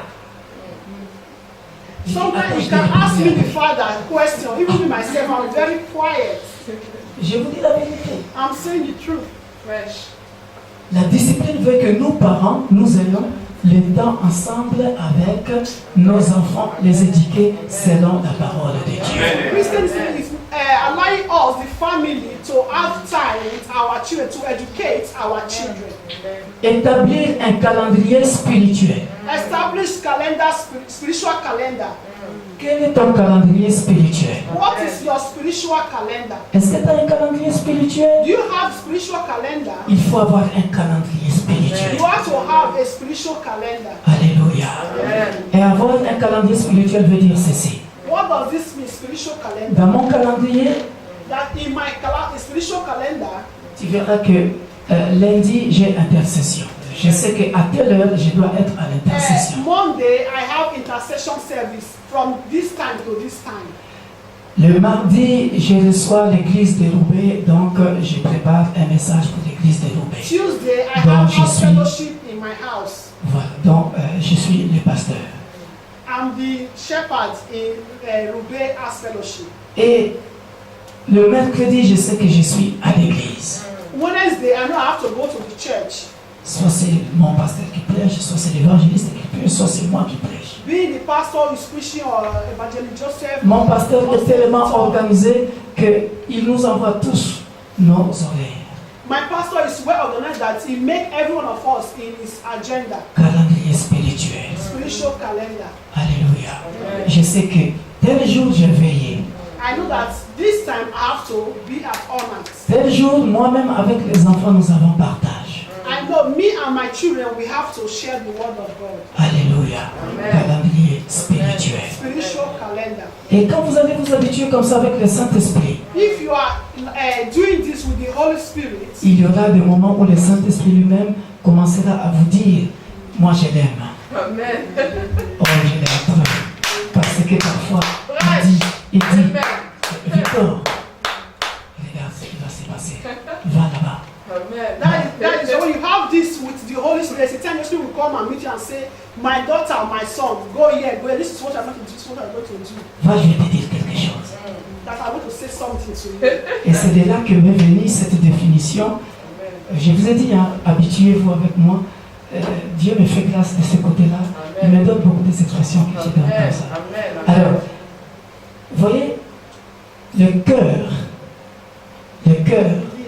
Sometimes you can ask me the father a question, even me myself, I'm very quiet. Je vous dis la vérité. I'm saying the truth. La discipline veut que nous, parents, nous ayons le temps ensemble avec nos enfants, les éduquer selon la parole de Dieu. Christianity is allowing us, the family, to have time with our children, to educate our children. Établir un calendrier spirituel. Establish calendar, spiritual calendar. Quel est ton calendrier spirituel? What is your spiritual calendar? Est-ce que tu as un calendrier spirituel? Do you have spiritual calendar? Il faut avoir un calendrier spirituel. You have to have a spiritual calendar. Alléluia. Et avoir un calendrier spirituel veut dire ceci. What does this mean, spiritual calendar? Dans mon calendrier, That in my spiritual calendar, tu verras que lundi, j'ai intercession. Je sais qu'à telle heure, je dois être à l'intercession. Monday I have intercession service from this time to this time. Le mardi, je reçois l'église de Roubaix, donc je prépare un message pour l'église de Roubaix. Tuesday I Donc, have je house suis- fellowship in my house. Voilà, donc je suis le pasteur. I'm the shepherd in Roubaix House Fellowship. Et le mercredi, je sais que je suis à l'église. Wednesday I know I have to go to the church. Soit c'est mon pasteur qui prêche, soit c'est l'évangéliste qui prêche, soit c'est moi qui prêche. Being the pastor is preaching or evangelist Joseph. Mon pasteur est tellement organisé qu'il nous envoie tous nos oreilles. My pastor is well organized that he make every one of us in his agenda. Calendrier spirituel. Spiritual calendar. Alléluia. Je sais que tel jour, j'ai veillé. I know that this time I have to be at honor. Tel jour, moi-même avec les enfants, nous avons partage. I know me and my children, we have to share the word of God. Alléluia. Calendrier spirituel. Spiritual calendar. Et quand vous allez vous habituer comme ça avec le Saint-Esprit, If you are doing this with the Holy Spirit, il y aura des moments où le Saint-Esprit lui-même commencera à vous dire, moi je l'aime. Oh, je l'aime trop. Parce que parfois, il dit, Victor, regarde ce qui va se passer. Va là-bas. that is when you have this with the Holy Spirit. Satan just will come and meet you and say, my daughter, my son, go here, go here. This is what I'm going to do. This is what I'm going to do. Va, je vais te dire quelque chose. That I'm going to say something to you. Et c'est de là que m'est venue cette définition. Je vous ai dit, hein, habituez-vous avec moi. Dieu me fait grâce de ce côté-là. Il me donne beaucoup d'expressions que je donne comme ça. Alors, vous voyez, le cœur, The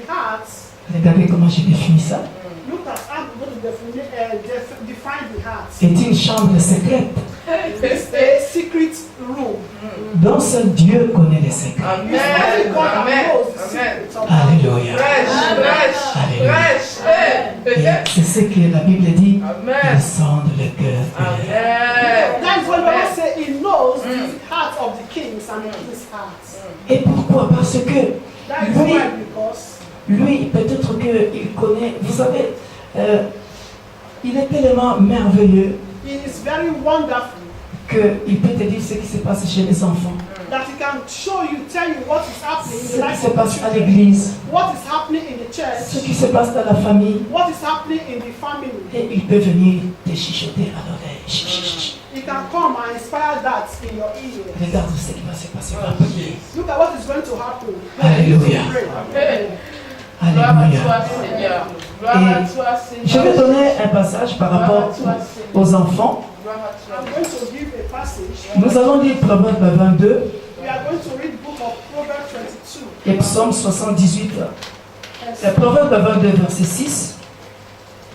heart, regardez comment j'ai défini ça, look at how I'm going to define the heart. est une chambre secrète It's a secret room. dont seul Dieu connaît les secrets. It's only God that knows the secrets of God. Alléluia. Alléluia. Et c'est ce que la Bible dit, il sonde le cœur. That is what the Bible says. He knows the heart of the kings and the king's hearts. Et pourquoi? Parce que That is lui, why, because lui peut-être qu'il connaît, vous savez, il est tellement merveilleux he is very wonderful. qu'il peut te dire ce qui se passe chez les enfants. that he can show you, tell you what is happening in Ce the qui life se of the passe à children, l'église, what is happening in the ce church, qui se passe dans la famille. what is happening in the family. Et il peut venir te chuchoter à l'oreille. Chut, chut, chut. He can come and inspire that in your ear. Regarde ce qui va se passer. Va prier. Look at what is going to happen. Alléluia. Pray. Gloire à Alléluia. toi, Seigneur. Gloire à toi, Seigneur. Je vais donner un passage par rapport aux enfants. Gloire à toi. I'm going to give a passage. Nous allons lire Proverbe 22 We are going to read the book of Proverbs 22. et Psaume 78. Proverbe 22, verset 6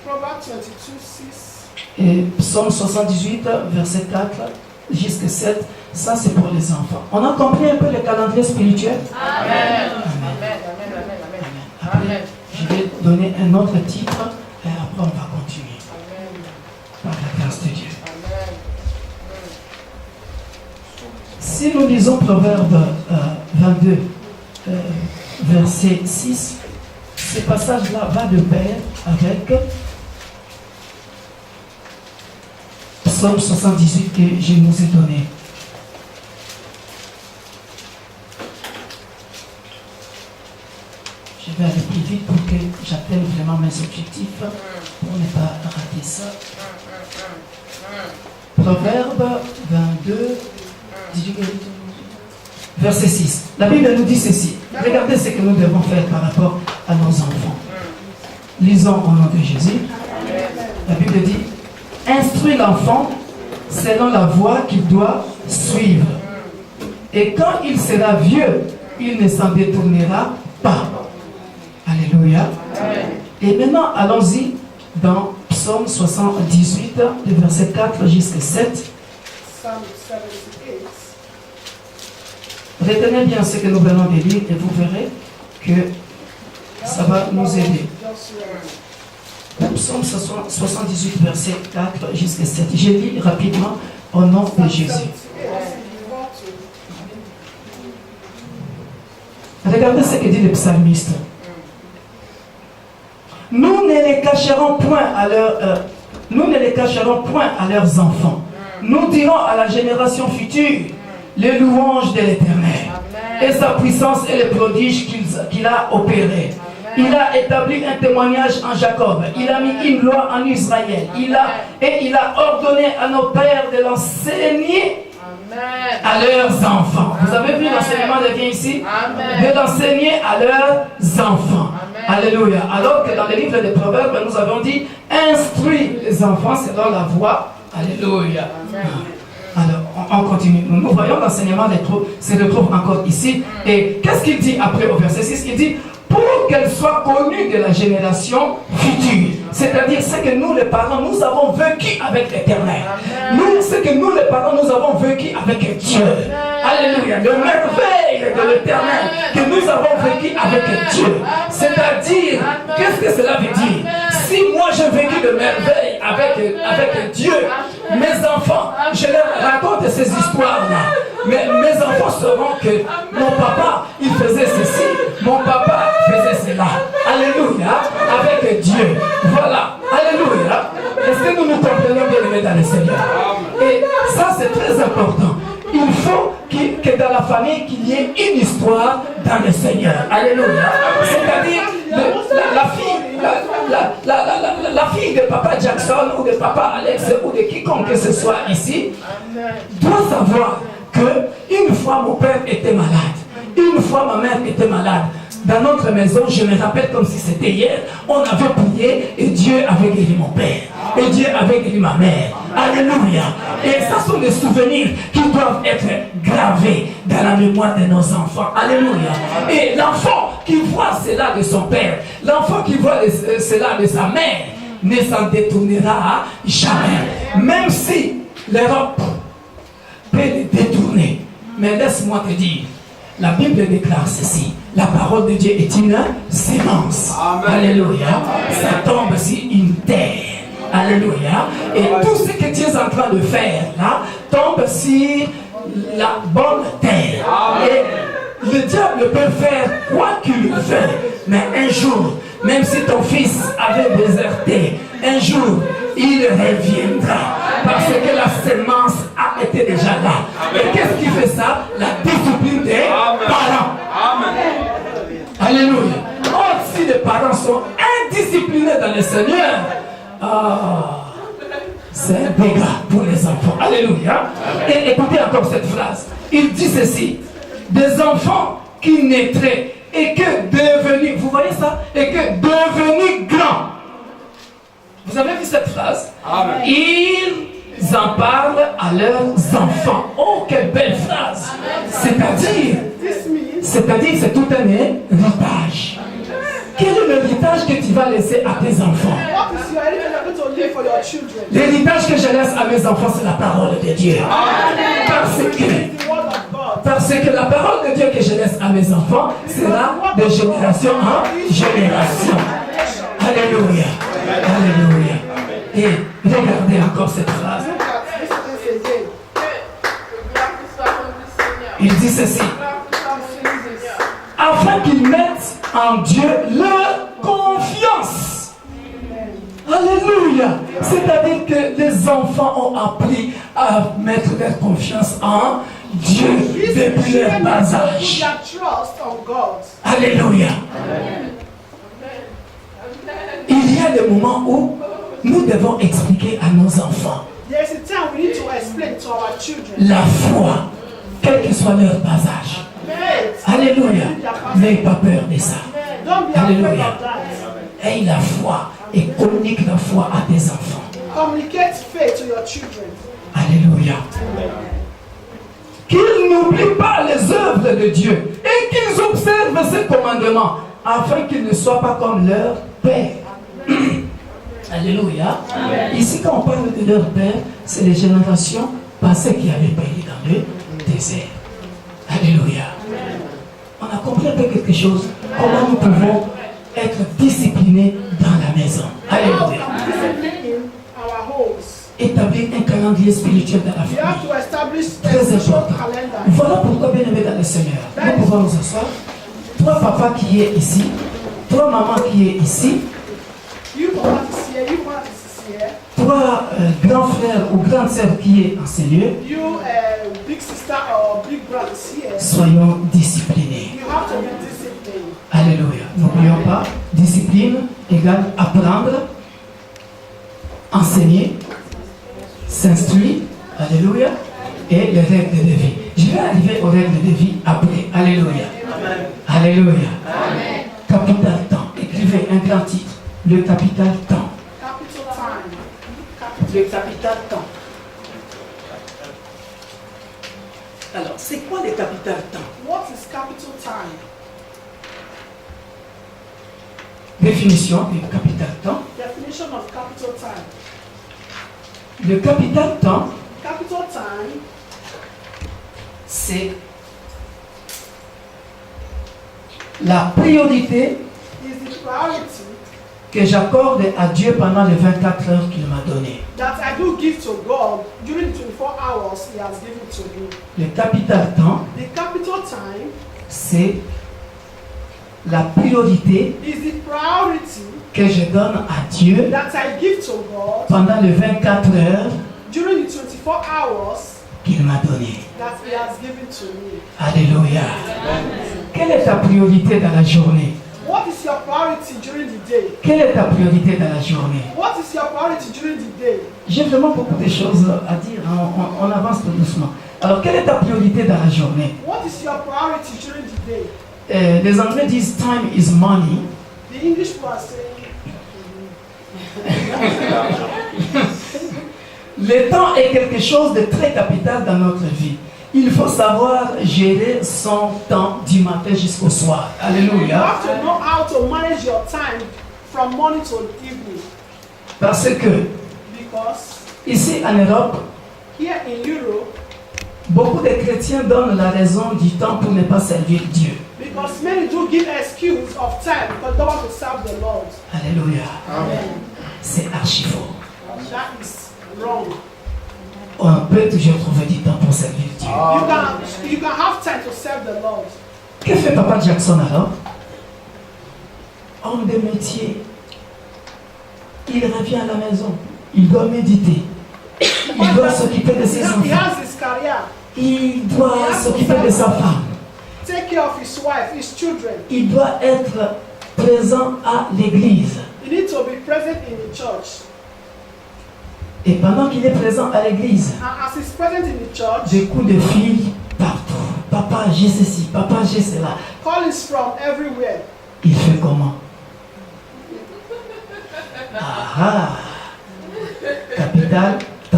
Proverbs 22, 6. et Psaume 78, verset 4 jusqu'à 7. Ça, c'est pour les enfants. On a compris un peu le calendrier spirituel? Amen. Amen. Amen. Amen. Amen. Amen. Je vais donner un autre titre et après on va continuer. Amen. Par la grâce de Dieu. Amen. Si nous lisons Proverbe 22, verset 6, ce passage-là va de pair avec Psaume 78 que je nous ai donné. Je vais aller plus vite pour que j'atteigne vraiment mes objectifs, pour ne pas rater ça. Proverbe 22, verset 6. La Bible nous dit ceci. Regardez ce que nous devons faire par rapport à nos enfants. Lisons au nom de Jésus. La Bible dit, instruis l'enfant selon la voie qu'il doit suivre. Et quand il sera vieux, il ne s'en détournera pas. Alléluia. Et maintenant, allons-y dans Psaume 78, de verset 4 jusqu'à 7. Psalm 78. Retenez bien ce que nous venons de lire et vous verrez que ça va nous aider. Just read. Psaume 78, verset 4 jusqu'à 7. Je lis rapidement au nom de Jésus. 78. Regardez ce que dit le psalmiste. Nous ne les cacherons point à leurs enfants. Nous dirons à la génération future les louanges de l'Éternel et sa puissance et les prodiges qu'il a opérés. Il a établi un témoignage en Jacob. Il a mis une loi en Israël. Il a ordonné à nos pères de l'enseigner à leurs enfants. Vous avez vu l'enseignement de bien ici? De l'enseigner à leurs enfants. Alléluia. Alors que dans le livre des Proverbes, nous avons dit instruis les enfants selon la voie. Alléluia. Alors, on continue. Nous voyons l'enseignement se retrouve encore ici. Et qu'est-ce qu'il dit après au verset 6? Il dit pour qu'elle soit connue de la génération future. C'est-à-dire ce que nous les parents, nous avons vécu avec l'Éternel. Nous, ce que nous les parents, nous avons vécu avec Dieu. Alléluia. Le merveille de l'Éternel que nous avons vécu avec Dieu. C'est-à-dire, qu'est-ce que cela veut dire? Si moi j'ai vécu de merveille avec Dieu, mes enfants, je leur raconte ces histoires-là. Mais mes enfants sauront que mon papa, il faisait ceci, mon papa faisait cela. Alléluia, avec Dieu. Voilà, alléluia. Est-ce que nous nous comprenons bien aimés dans le Seigneur? Et ça, c'est très important. Il faut que dans la famille, qu'il y ait une histoire dans le Seigneur. Alléluia. C'est-à-dire, la fille de papa Jackson ou de papa Alex ou de quiconque que ce soit ici doit savoir que une fois mon père était malade, une fois ma mère était malade. Dans notre maison, je me rappelle comme si c'était hier, on avait prié et Dieu avait guéri mon père. Et Dieu avait guéri ma mère. Alléluia. Et ça sont des souvenirs qui doivent être gravés dans la mémoire de nos enfants. Alléluia. Et l'enfant qui voit cela de son père, l'enfant qui voit cela de sa mère, ne s'en détournera jamais. Même si l'Europe peut le détourner. Mais laisse-moi te dire, la Bible déclare ceci. La parole de Dieu est une sémence. Alléluia. Ça tombe sur une terre. Alléluia. Et tout ce que tu es en train de faire là tombe sur la bonne terre. Et le diable peut faire quoi qu'il veut. Mais un jour, même si ton fils avait déserté, un jour, il reviendra. Parce que la sémence a été déjà là. Et qu'est-ce qu'il fait ça? La discipline des parents. Alléluia. Or, si les parents sont indisciplinés dans le Seigneur, c'est un dégât pour les enfants. Alléluia. Et écoutez encore cette phrase. Il dit ceci: des enfants qui naîtraient et que devenus, vous voyez ça? Et que devenus grands. Vous avez vu cette phrase? Amen. Ils en parlent à leurs enfants. Oh, quelle belle phrase! C'est-à-dire, c'est tout un héritage. Quel est l'héritage que tu vas laisser à tes enfants? L'héritage que je laisse à mes enfants, c'est la parole de Dieu. Parce que la parole de Dieu que je laisse à mes enfants sera de génération en génération. Alléluia. Alléluia. Et regardez encore cette phrase. Il dit ceci: afin qu'ils mettent en Dieu leur confiance. Alléluia. C'est-à-dire que les enfants ont appris à mettre leur confiance en Dieu depuis leur bas âge. Alléluia. Il y a des moments où nous devons expliquer à nos enfants la foi, quel que soit leur bas âge. Alléluia. N'ayez pas peur de ça. Alléluia. Aie la foi et communique la foi à tes enfants. Communicate faith to your children. Alléluia. Qu'ils n'oublient pas les œuvres de Dieu et qu'ils observent ses commandements afin qu'ils ne soient pas comme leur Père. Alléluia. Amen. Ici, quand on parle de leur Père, c'est les générations passées qui avaient péri dans le désert. Alléluia. Amen. On a compris un peu quelque chose. Comment nous pouvons être disciplinés dans la maison. Alléluia. Établir un calendrier spirituel dans la famille. Très important. Voilà pourquoi, bien aimé dans le Seigneur, nous pouvons nous asseoir. Toi, papa qui est ici, toi, maman qui est ici, toi, grand frère ou grande sœur qui est en ces lieux, soyons disciplinés. Alléluia. N'oublions pas, discipline égale apprendre, enseigner, s'instruire, alléluia, et les règles de vie. Je vais arriver aux règles de vie après. Alléluia. Amen. Alléluia. Amen. Capital temps. Écrivez un grand titre. Le capital temps. Le capital temps. Alors, c'est quoi le capital temps? What is capital time? Définition du capital temps. Definition of capital time. Le capital temps, Capital time, c'est la priorité is the priority que j'accorde à Dieu pendant les 24 heures qu'il m'a données. that I do give to God during the 24 hours He has given to me. Le capital temps, The capital time c'est la priorité is the priority que je donne à Dieu that I give to God pendant les 24 heures during the 24 hours qu'il m'a données. that He has given to me. Alléluia. Quelle est ta priorité dans la journée? What is your priority during the day? Quelle est ta priorité dans la journée? What is your priority during the day? J'ai vraiment beaucoup de choses à dire. On avance tout doucement. Alors, quelle est ta priorité dans la journée? What is your priority during the day? Les Anglais disent time is money. The English people are saying Le temps est quelque chose de très capital dans notre vie. Il faut savoir gérer son temps du matin jusqu'au soir. you Alléluia. have to know how to manage your time from morning to evening. Parce que Because ici en Europe, here in Europe, beaucoup de chrétiens donnent la raison du temps pour ne pas servir Dieu. because many do give excuse of time because they want to serve the Lord. Alléluia. Amen. C'est archi faux. That is wrong. On peut toujours trouver du temps pour servir Dieu. You can have time to serve the Lord. Que fait Papa Jackson alors? Homme de métier. Il revient à la maison. Il doit méditer. Il doit s'occuper de ses He enfants. has his career. Il doit s'occuper de sa femme. Take care of his wife, his children. Il doit être présent à l'église. He needs to be present in the church. Et pendant qu'il est présent à l'église, And as he's present in the church, des coups de fil partout. Papa, j'ai ceci. Papa, j'ai cela. call is from everywhere. Il fait comment? Ah, capital temps.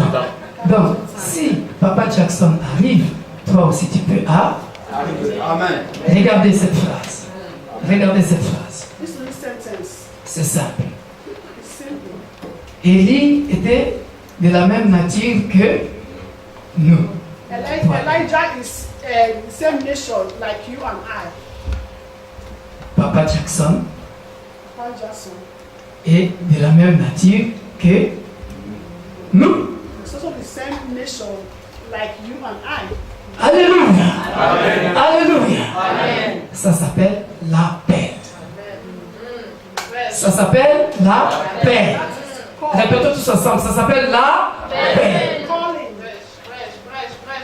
Donc, si Papa Jackson arrive, toi aussi tu peux. Ah, Amen. regardez cette phrase. Regardez cette phrase. This little sentence C'est simple. is simple. Élie était de la même nature que nous. Elijah is the same nation like you and I. Papa Jackson Paul Jackson. est de la même nature que nous. It's also the same nation like you and I. Alléluia. Amen. Alléluia. Amen. Ça s'appelle la paix. Ça s'appelle la paix. Répétons tous ensemble, ça s'appelle la paix. Calling.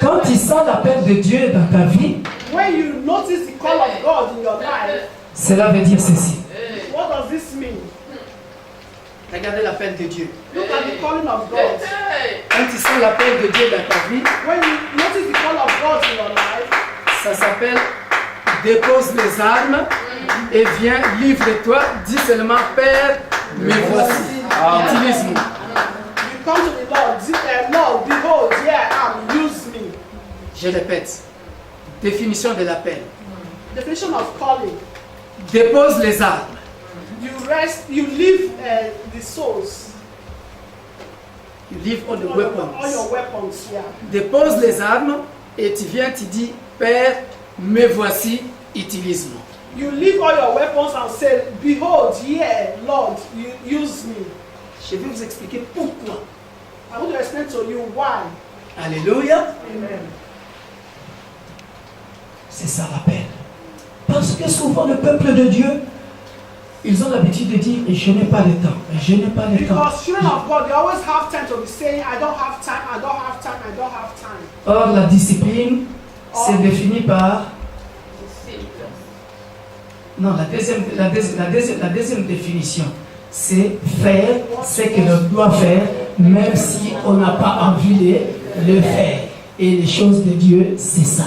Quand tu sens l'appel de Dieu dans ta vie, When you notice the call of God in your life, cela veut dire ceci. what does this mean? Regardez l'appel de Dieu. Look at the calling of God. Quand tu sens l'appel de Dieu dans ta vie, When you notice the call of God in your life, ça s'appelle dépose les armes et viens, livre-toi, dis seulement Père, me voici. Utilise-moi. you come to the Lord, Lord, behold, here I am, use me. Je répète. Définition de l'appel. Definition of calling. Dépose les armes. You rest, you leave the souls, You leave all the all weapons. your weapons, yeah. Dépose les armes et tu viens, tu dis Père, me voici, utilise-moi. You leave all your weapons and say, behold, here, Lord, you use me. Je vais vous expliquer pourquoi. I want to explain to you why. Alléluia. Amen. C'est ça l'appel. Parce que souvent le peuple de Dieu, ils ont l'habitude de dire je n'ai pas le temps, je n'ai pas le temps. Because children of God, they always have time to be saying, I don't have time, I don't have time, I don't have time. Or la discipline, c'est défini par... Non, la deuxième définition, c'est faire ce que l'on doit faire, même si on n'a pas envie de le faire. Et les choses de Dieu, c'est ça.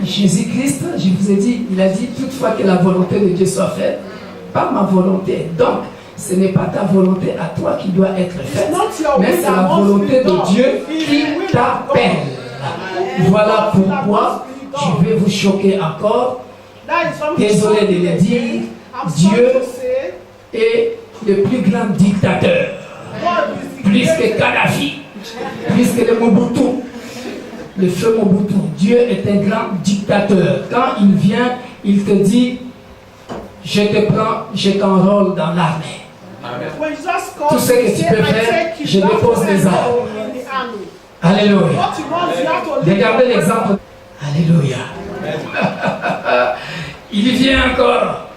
Jésus-Christ, je vous ai dit, il a dit toutefois que la volonté de Dieu soit faite, pas ma volonté. Donc, ce n'est pas ta volonté à toi qui doit être faite, mais c'est la volonté de Dieu qui t'appelle. Voilà pourquoi je vais vous choquer encore. That is something Désolé de le dire, I'm sorry Dieu to say, est le plus grand dictateur, God is the plus que greatest. Kadhafi, plus que le Mobutu, le feu Mobutu. Dieu est un grand dictateur. Quand il vient, il te dit, je te prends, je t'enrôle dans l'armée. When Jesus Tout calls ce you, que tu say, peux I faire, take you je down dépose to les armes. in the army. Alléluia. What you want, you have to leave Regardez your l'exemple. Alléluia. Il y vient encore.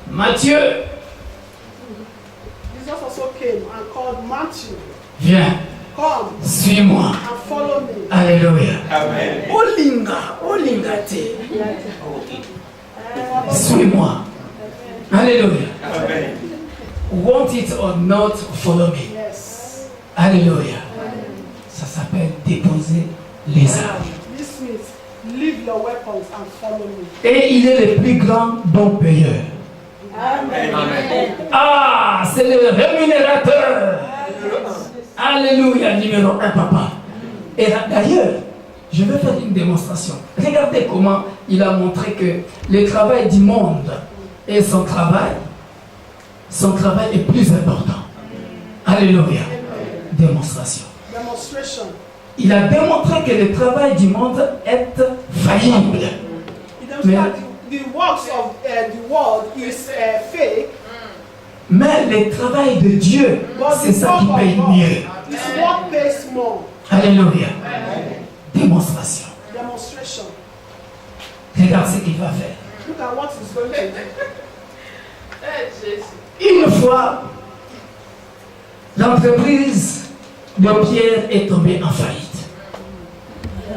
Matthieu, Jesus also came and called Matthew, viens, come suis-moi. and follow me. Alléluia. Olinga te. Suis-moi. Alléluia. Want it or not, follow me. Yes. Alléluia. Ça s'appelle déposer les armes. This means leave your weapons and follow me. Et il est le plus grand bon payeur. Ah, c'est le rémunérateur. Alléluia, numéro 1, papa. Et d'ailleurs, je vais faire une démonstration. Regardez comment il a montré que le travail du monde et son travail est plus important. Alléluia. Démonstration. Demonstration. Il a démontré que le travail du monde est faillible. He demonstrated that the works of the world is fake, Mais le travail de Dieu, but c'est the ça work qui of paye God, mieux. his work pays more. Alléluia. Démonstration. Demonstration. Regarde ce qu'il va faire. Look at what he's going to do. Une fois, l'entreprise de Pierre est tombée en faillite.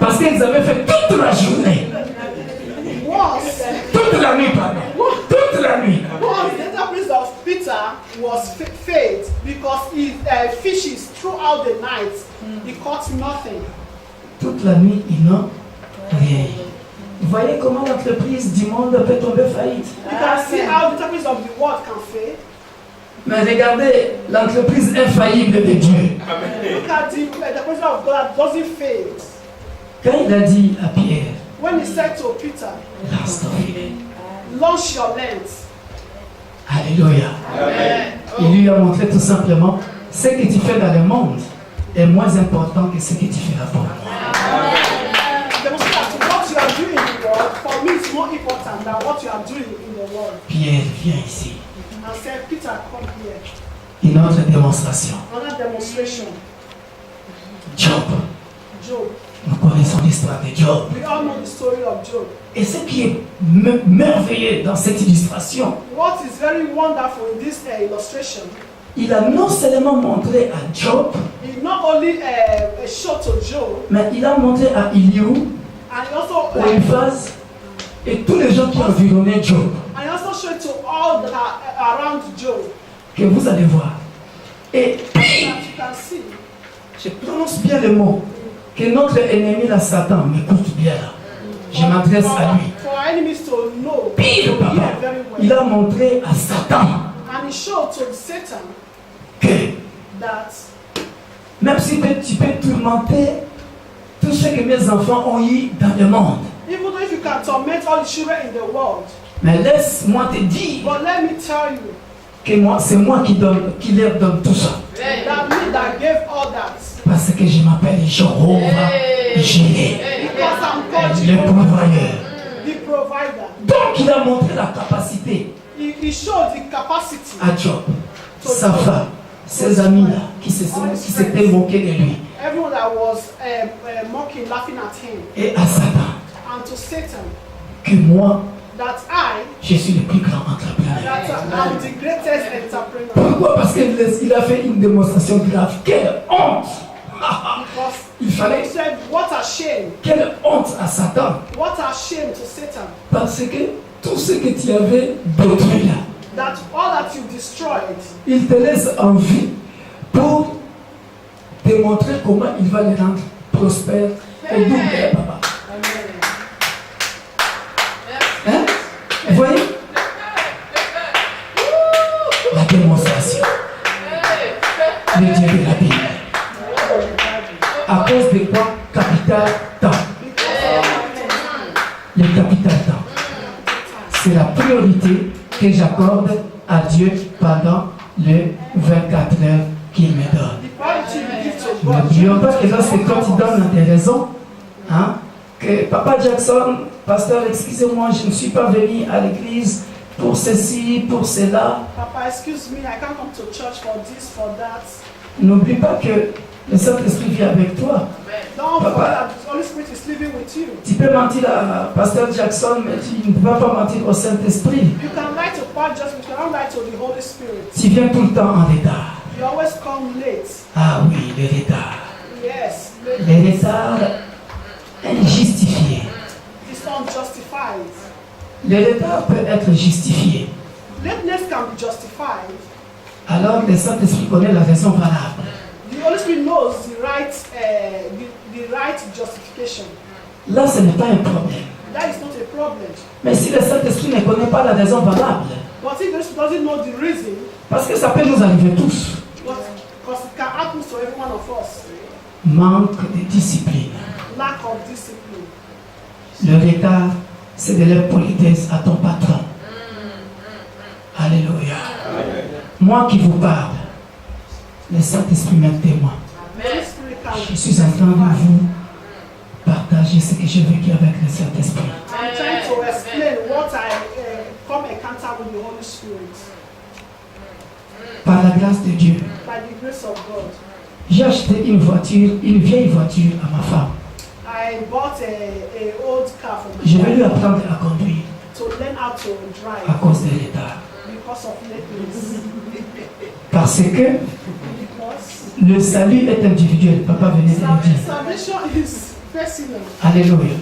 Parce Parce qu'ils avaient fait toute la journée. Once, Toute la nuit, pardon. Toute la nuit. once the enterprise of Peter was failed because he fishes throughout the night. He caught nothing. Toute la nuit, ils n'ont rien eu. Vous voyez comment l'entreprise du monde peut tomber faillite. You can see how the enterprise of the world can fail. Mais regardez l'entreprise infaillible de Dieu. Look at the enterprise of God that doesn't fail. Quand il a dit à Pierre, When he said to Peter, lance ton filet. launch your lens. Alléluia. Amen. Il lui a montré tout simplement ce que tu fais dans le monde est moins important que ce que tu feras pour moi. Demonstrate that what you are doing in the world, for me, is more important than what you are doing in the world. Pierre, viens ici. And said, Peter, come here. Une autre démonstration. Another demonstration. Job. Job. Nous connaissons l'histoire de Job. We all know the story of Job. Et ce qui est merveilleux dans cette illustration, What is very wonderful in this illustration, il a non seulement montré à Job, he not only showed to Job, mais il a montré à Elihu, and he also Eliphaz et tous les gens qui environnaient Job. and he also showed to all that are around Job. Que vous allez voir. Et That you can see. je prononce bien le mot, que notre ennemi, la Satan, m'écoute bien là. Je m'adresse à lui. For our enemies to know, Pire, to papa, hear very well. il a montré à Satan And he showed to Satan que that même si tu peux tourmenter tout ce que mes enfants ont eu dans le monde, even though if you can torment all the children in the world, mais laisse-moi te dire but let me tell you que moi, c'est moi qui leur donne tout ça. that me that gave all that, Parce que je m'appelle Jéhovah Jireh, because I'm called le Jehovah, pourvoyeur. the provider. Donc il a montré la capacité He showed the capacity à Job, sa femme, ses amis là, qui s'étaient moqués de lui, everyone that was mocking, laughing at him, et à Satan, and to Satan que moi, that I, je suis le plus grand entrepreneur. that I'm the greatest entrepreneur. Pourquoi? Parce qu'il a fait une démonstration grave. Quelle honte! Because Il fallait. he said, what a shame, Quelle honte à Satan! what a shame to Satan, Parce que tout ce que tu avais détruit là, that all that you destroyed, il te laisse en vie pour te montrer comment il va les rendre prospères et doubles, papa. Hein? Vous voyez? La démonstration. Le Dieu de la Bible. À cause de quoi? Capital temps. Le capital temps. C'est la priorité que j'accorde à Dieu pendant les 24 heures qu'il me donne. the priority you give to God. N'oublions pas que lorsque quand il donne des raisons, hein, que Papa Jackson, pasteur, excusez-moi, je ne suis pas venu à l'église pour ceci, pour cela. Papa, excuse me, I can't come to church for this, for that. N'oublie pas que le Saint-Esprit vit avec toi. Don't Papa. forget that the Holy Spirit is living with you. Tu peux mentir à pasteur Jackson, mais tu ne vas pas mentir au Saint-Esprit. You can lie to God just you cannot lie to the Holy Spirit. Tu viens tout le temps en retard. You always come late. Ah oui, le retard. Yes, Le retard injustifié. it's unjustified. Le retard peut être justifié. Lateness can be justified. Alors le Saint-Esprit connaît la raison valable. The Holy Spirit knows the right justification. Là, ce n'est pas un problème. That is not a problem. Mais si le Saint-Esprit ne connaît pas la raison valable, But if the Holy Spirit doesn't know the reason, parce que ça peut nous arriver tous, because it can happen to every one of us, manque de discipline. lack of discipline. Le retard, c'est de l'impolitesse à ton patron. Alléluia. Moi qui vous parle, le Saint-Esprit m'est témoin. The Holy Spirit can Je suis en train de vous partager ce que j'ai vécu avec le Saint-Esprit. I'm trying to explain what I come encounter with the Holy Spirit Par la grâce de Dieu, by the grace of God. j'ai acheté une vieille voiture à ma femme. I bought a old car for my Je vais lui wife apprendre à conduire to learn how to à drive cause des retards. because of lateness. Parce que Because le salut est individuel. Papa venait de le dire. salvation is personal. Alléluia.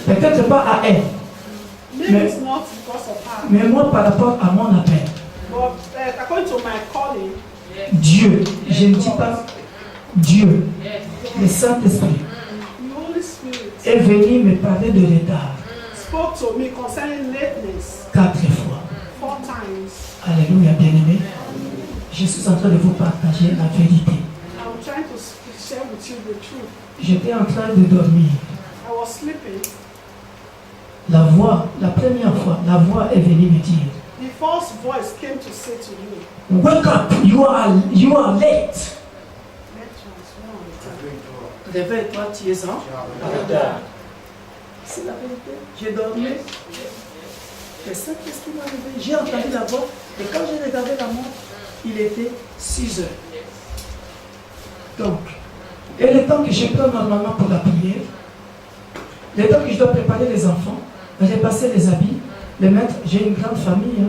Peut-être pas à elle, Maybe Mais- it's not because of her. mais moi par rapport à mon appel. But according to my calling, Dieu, je ne dis pas Dieu, le Saint-Esprit the Holy Spirit est venu me parler de retard spoke to me concerning lateness 4 fois. 4 times. Alléluia, bien-aimé. Je suis en train de vous partager la vérité. I'm trying to share with you the truth. J'étais en train de dormir. I was sleeping. La voix, la première fois, la voix est venue me dire, The first voice came to say to me, wake up, you are late. "Let's transform the time." Réveille-toi, tu es en retard. C'est la vérité. J'ai dormi. Le Saint-Esprit m'a réveillé. J'ai entendu la voix. Et quand j'ai regardé la montre, il était 6 heures. Donc, et le temps que je prends normalement pour la prière, le temps que je dois préparer les enfants, repasser les habits, les mettre, j'ai une grande famille.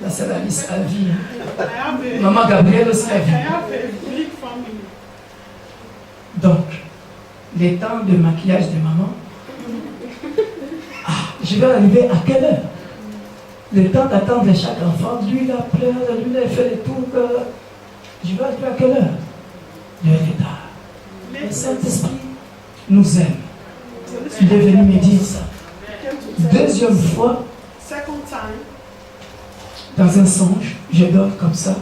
Là, c'est la liste à vie. I have a, Maman Gabrielle aussi à I vie. have a big family. Donc, les temps de maquillage de maman, je vais arriver à quelle heure? Le temps d'attendre chaque enfant, lui là pleure, lui là il fait les tours. Je vais arriver à quelle heure? Le retard. Le Saint-Esprit nous aime. Il est venu me dire ça. Came to tell me. Deuxième fois, Second time, dans un songe, je dors comme ça,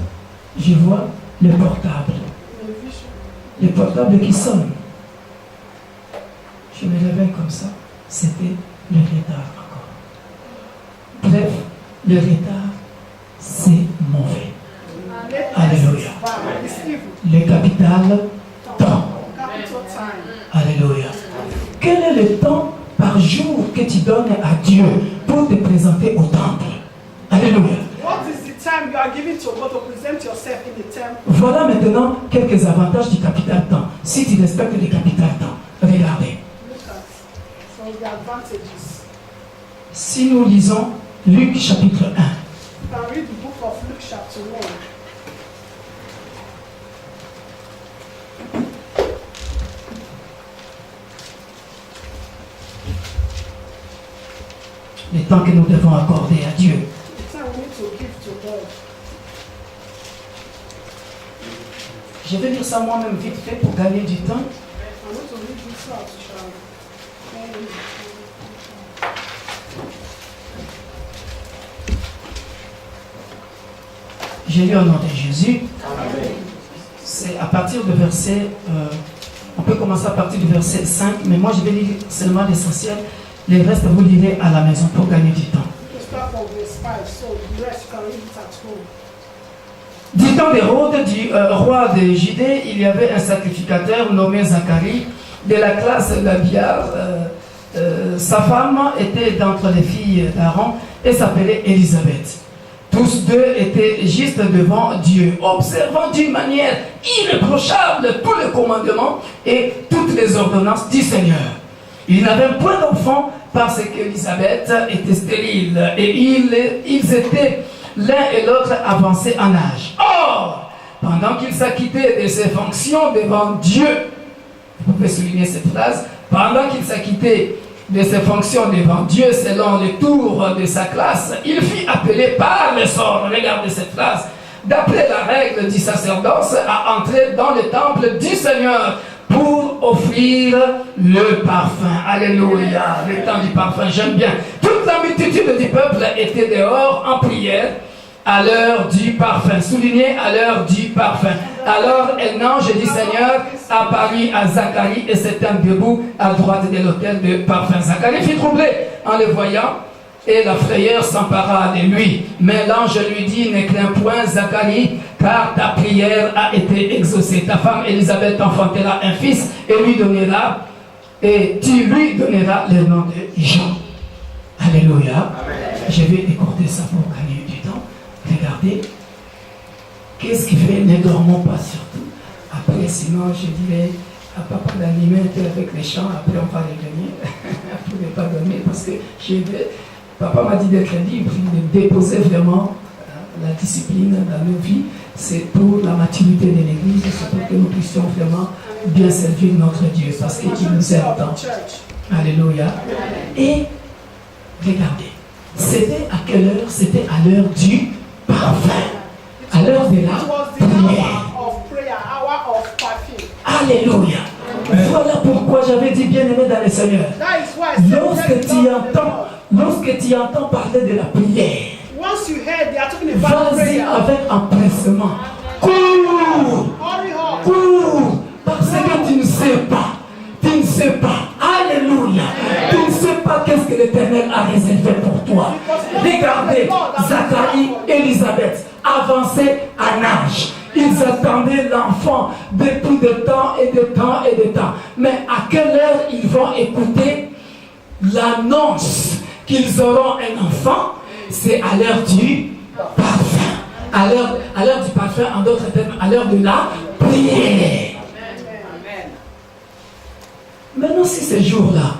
je vois le portable. in a vision, Le portable qui sonne. Je me réveille comme ça, c'était le retard encore. Bref, le retard, c'est mauvais. lateness Alléluia. is bad, it's evil. Le capital, temps. Capital time. Alléluia. Quel est le temps par jour que tu donnes à Dieu pour te présenter au temple? Alléluia. What is the time you are giving to God to present yourself in the temple? Voilà maintenant quelques avantages du capital temps. Si tu respectes le capital temps, regardez. Look at some of the advantages. Si nous lisons Luc chapitre 1, You can read the book of Luke chapter 1. le temps que nous devons accorder à Dieu. The time we need to give to God. Je vais lire ça moi-même vite fait pour gagner du temps. I'm going to read this out, shall we? J'ai lu au nom de Jésus. C'est à partir du verset, on peut commencer à partir du verset 5, mais moi je vais lire seulement l'essentiel. Le reste, vous lirez à la maison pour gagner du temps. To start from verse 5, so the rest you can read it at home. Du temps d'Hérode, du roi de Judée, il y avait un sacrificateur nommé Zacharie, de la classe d'Abiar. Sa femme était d'entre les filles d'Aaron et s'appelait Élisabeth. Tous deux étaient justes devant Dieu, observant d'une manière irréprochable tous les commandements et toutes les ordonnances du Seigneur. Ils n'avaient point d'enfant parce qu'Élisabeth était stérile et ils étaient l'un et l'autre avancés en âge. Or, pendant qu'il s'acquittait de ses fonctions devant Dieu, vous pouvez souligner cette phrase, pendant qu'il s'acquittait de ses fonctions devant Dieu selon le tour de sa classe, il fut appelé par le sort, regardez cette phrase, d'après la règle du sacerdoce, à entrer dans le temple du Seigneur pour offrir le parfum. Alléluia, le temps du parfum, j'aime bien. Toute la multitude du peuple était dehors en prière à l'heure du parfum. Souligné à l'heure du parfum. Alors un ange du Seigneur apparut à Zacharie et s'étant debout à droite de l'autel de parfum. Zacharie fut troublé en le voyant et la frayeur s'empara de lui. Mais l'ange lui dit, ne crains point Zacharie, car ta prière a été exaucée. Ta femme Élisabeth enfantera un fils et tu lui donneras le nom de Jean. Alléluia. Amen. Je vais écouter ça pour gagner du temps. Regardez. Qu'est-ce qui fait? Ne dormons pas surtout. Après, sinon, je dirais à papa d'animer avec les chants. Après, on va revenir. Pour ne pas dormir parce que papa m'a dit d'être libre, de déposer vraiment la discipline dans nos vies. C'est pour la maturité de l'Église, c'est pour que nous puissions puissions vraiment bien servir notre Dieu parce qu'il nous aime tant. Alléluia. Et regardez, c'était à quelle heure? C'était à l'heure du parfum, à l'heure de la prière. Alléluia. Voilà pourquoi j'avais dit, bien-aimé dans le Seigneur, lorsque tu entends parler de la prière, vas-y avec empressement. Cours, parce que tu ne sais pas, alléluia, tu ne sais pas qu'est-ce que l'Éternel a réservé pour toi. Regardez, Zacharie et Élisabeth avançaient en âge. Ils attendaient l'enfant depuis de temps et de temps et de temps. Mais à quelle heure ils vont écouter l'annonce qu'ils auront un enfant? C'est à l'heure du parfum. À l'heure du parfum, en d'autres termes, à l'heure de la prière. Maintenant, si ces jours-là,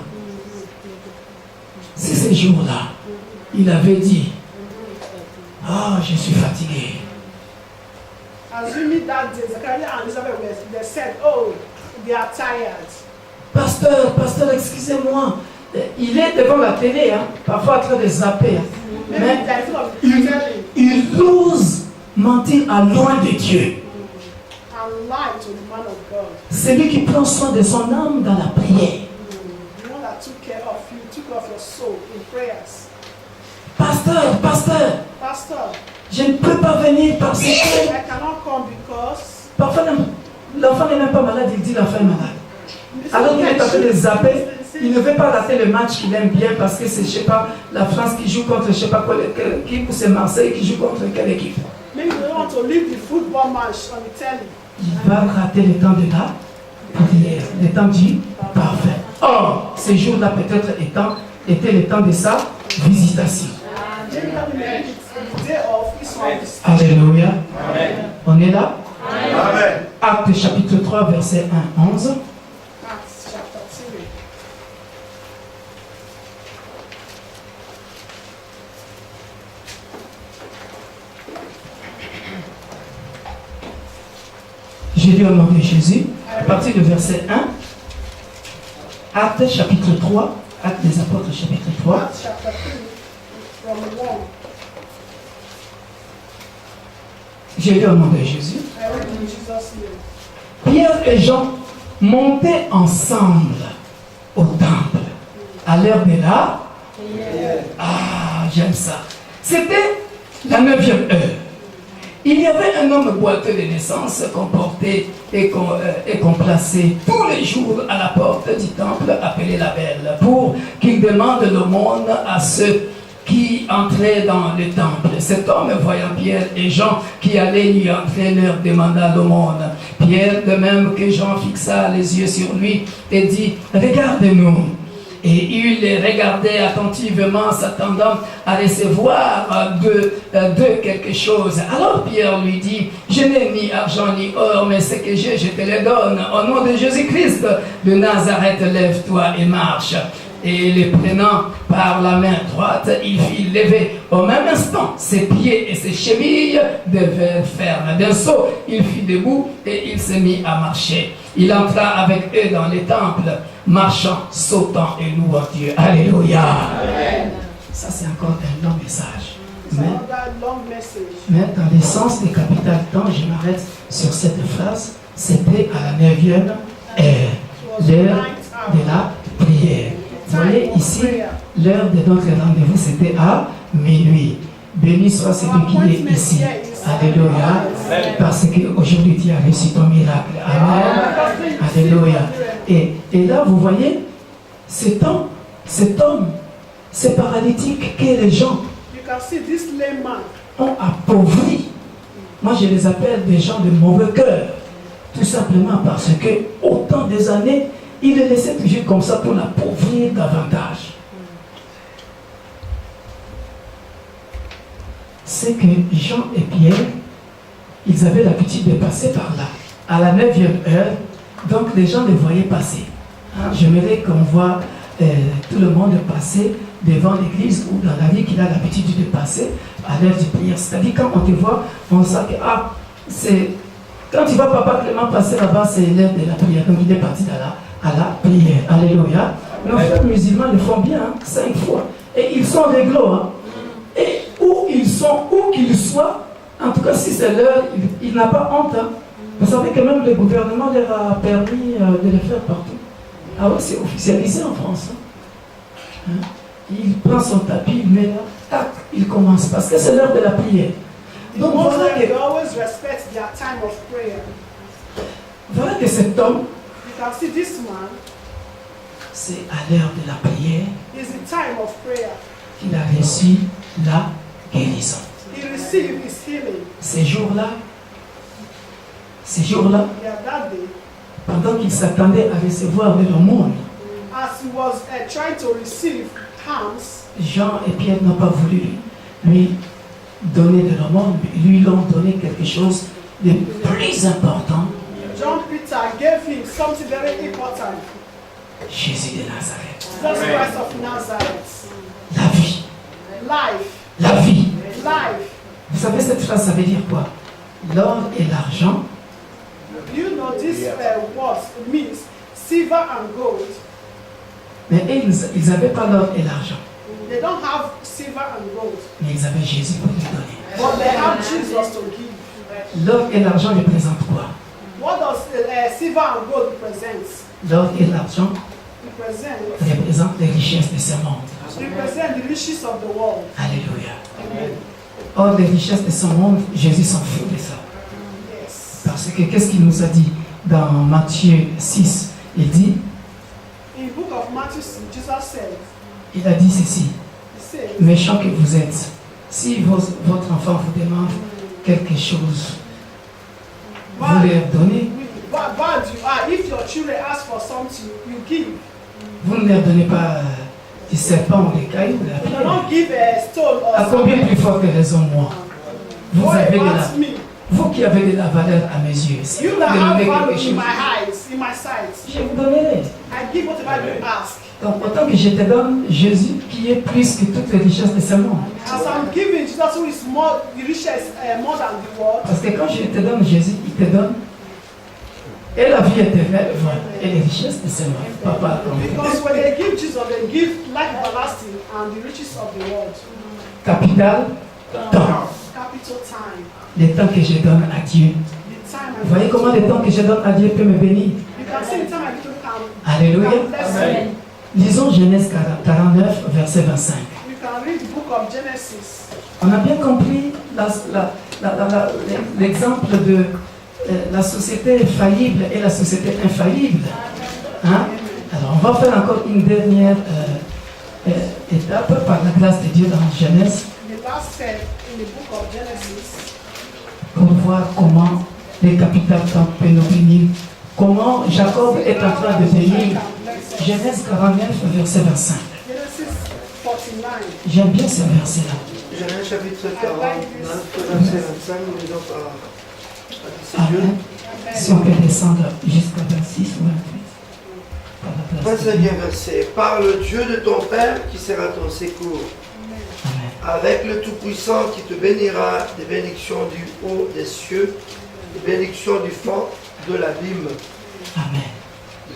il avait dit, ah, je suis fatigué. Assuming that day, Zachariah and Elizabeth they said, oh, they are tired. Pasteur, excusez-moi. Il est devant la télé, hein, parfois en train de zapper. Hein. Mais il ose mentir à loin de Dieu. C'est lui qui prend soin de son âme dans la prière. Pasteur, je ne peux pas venir parce que parfois l'enfant n'est même pas malade, il dit l'enfant est malade. Alors qu'il est en train de zapper, il ne veut pas rater le match qu'il aime bien parce que c'est, je sais pas, la France qui joue contre, je sais pas quelle équipe, ou c'est Marseille qui joue contre quelle équipe. Il va rater le temps de la prière, le temps du parfait. Or, ces jours-là peut-être était le temps de sa visitation. Alléluia. Amen. On est là? Amen. Actes chapitre 3, verset 1-11. J'ai lu au nom de Jésus, à partir du verset 1, Actes chapitre 3, Actes des apôtres chapitre 3. J'ai lu au nom de Jésus. Pierre et Jean montaient ensemble au temple à l'heure de la... Ah, j'aime ça. C'était la 9e heure. Il y avait un homme boiteux de naissance qu'on portait et qu'on plaçait tous les jours à la porte du temple appelé la Belle pour qu'il demande l'aumône à ceux qui entraient dans le temple. Cet homme, voyant Pierre et Jean qui allaient lui entrer, leur demanda l'aumône. Pierre, de même que Jean, fixa les yeux sur lui et dit, « Regarde-nous ». Et il les regardait attentivement, s'attendant à recevoir de quelque chose. Alors Pierre lui dit, « Je n'ai ni argent ni or, mais ce que j'ai, je te le donne. Au nom de Jésus-Christ de Nazareth, lève-toi et marche. » Et les prenant par la main droite, il fit lever au même instant ses pieds et ses chevilles devinrent fermes. D'un saut, il fut debout et il se mit à marcher. Il entra avec eux dans les temples, marchant, sautant et louant Dieu. Alléluia. Amen. Ça, c'est encore un long message. Mais dans le sens des capital temps, je m'arrête sur cette phrase. C'était à la 9e heure, l'heure de la prière. Vous voyez ici, l'heure de notre rendez-vous, c'était à minuit. Béni soit celui qui est ici. Alléluia. Parce qu'aujourd'hui, tu as reçu ton miracle. Amen. Alléluia. Et là, vous voyez, cet homme, ce paralytique que les gens ont appauvri. Moi, je les appelle des gens de mauvais cœur. Tout simplement parce que, autant des années, il les laissait toujours comme ça pour l'appauvrir davantage. C'est que Jean et Pierre, ils avaient l'habitude de passer par là, à la 9e heure, donc les gens les voyaient passer. Hein, j'aimerais qu'on voit tout le monde passer devant l'église ou dans la vie qu'il a l'habitude de passer à l'heure de prière. C'est-à-dire quand on te voit, on sent que Quand tu vois Papa Clément passer là-bas, c'est l'heure de la prière. Donc il est parti à la prière. Alléluia. Nos frères musulmans le font bien, 5 fois. Et ils sont réglo. Hein. Et où ils sont, où qu'ils soient, en tout cas si c'est l'heure, il n'a pas honte. Hein. Vous savez que même le gouvernement leur a permis de le faire partout. Ah ouais, c'est officialisé en France. Hein. Il prend son tapis, il met là, tac, il commence. Parce que c'est l'heure de la prière. Donc voilà They always respect their time of prayer. voilà que cet homme, You can see this man c'est à l'heure de la prière is the time of prayer. qu'il a reçu la guérison. He received his healing. Ces jours-là, Yeah, that day, pendant qu'il s'attendait à recevoir de l'aumône, as he was trying to receive alms, Jean et Pierre n'ont pas voulu lui donner de l'aumône, lui l'ont donné quelque chose de plus important, John Peter gave him something very important. Jésus de Nazareth. Jesus Christ of Nazareth. La vie, Life. la vie. Life. Vous savez cette phrase, ça veut dire quoi? L'or et l'argent, You know this word means silver and gold. mais ils n'avaient pas l'or et l'argent, They don't have silver and gold, mais ils avaient Jésus pour lui donner. but they have Jesus to give. L'or et l'argent représentent quoi? What does silver and gold represent? L'or et l'argent représentent les richesses de ce monde. Represent the riches of the world. Alléluia. Amen. Or, les richesses de ce monde, Jésus s'en fout de ça. Yes. Parce que qu'est-ce qu'il nous a dit dans Matthieu 6? Il dit, In the book of Matthew, Jesus said, il a dit ceci, he said, méchant que vous êtes, si votre enfant vous demande quelque chose, vous leur donnez, bad you are. If your children ask for something, you give. vous ne leur donnez pas du serpent ou des cailloux, de la You pierre. don't give a stone or À combien something. plus fort que raison moi? Vous What avez de about la, me? vous qui avez de la valeur à mes yeux, si You vous that me have donnez value quelque in chose, my eyes, in my sight. je vous donnerai. I give whatever you ask. Donc autant que je te donne Jésus qui est plus que toutes les richesses de ce monde. As I'm giving Jesus, who is more the richest, more than the world. Parce que quand je te donne Jésus, il te donne et la vie éternelle, voilà, et les richesses de ce monde. Papa a compris. Because when they give Jesus, they give life everlasting and the riches of the world. Capital, temps. Capital time. Le temps que je donne à Dieu. The time Vous voyez comment le temps que je donne à Dieu peut me bénir? You can see the time I give to can. Alléluia. Can bless you. Lisons Genèse 49, verset 25. You can read the book of Genesis. On a bien compris l'exemple de la société faillible et la société infaillible. Hein? Alors, on va faire encore une dernière étape par la grâce de Dieu dans Genèse The last step in the book of Genesis. pour voir comment les capital temps peuvent nous bénir. Comment Jacob est en train de bénir. Genèse 49, verset 25. Genesis 49. J'aime bien ce verset-là. Genèse chapitre 49, verset 25, nous lisons par Dieu. Amen. Si on peut descendre jusqu'à 26 ou 28. Par la grâce de Dieu. 25e verset. Par le Dieu de ton Père qui sera ton secours, Amen. avec le Tout-Puissant qui te bénira des bénédictions du haut des cieux, des bénédictions du fond de l'abîme, Amen.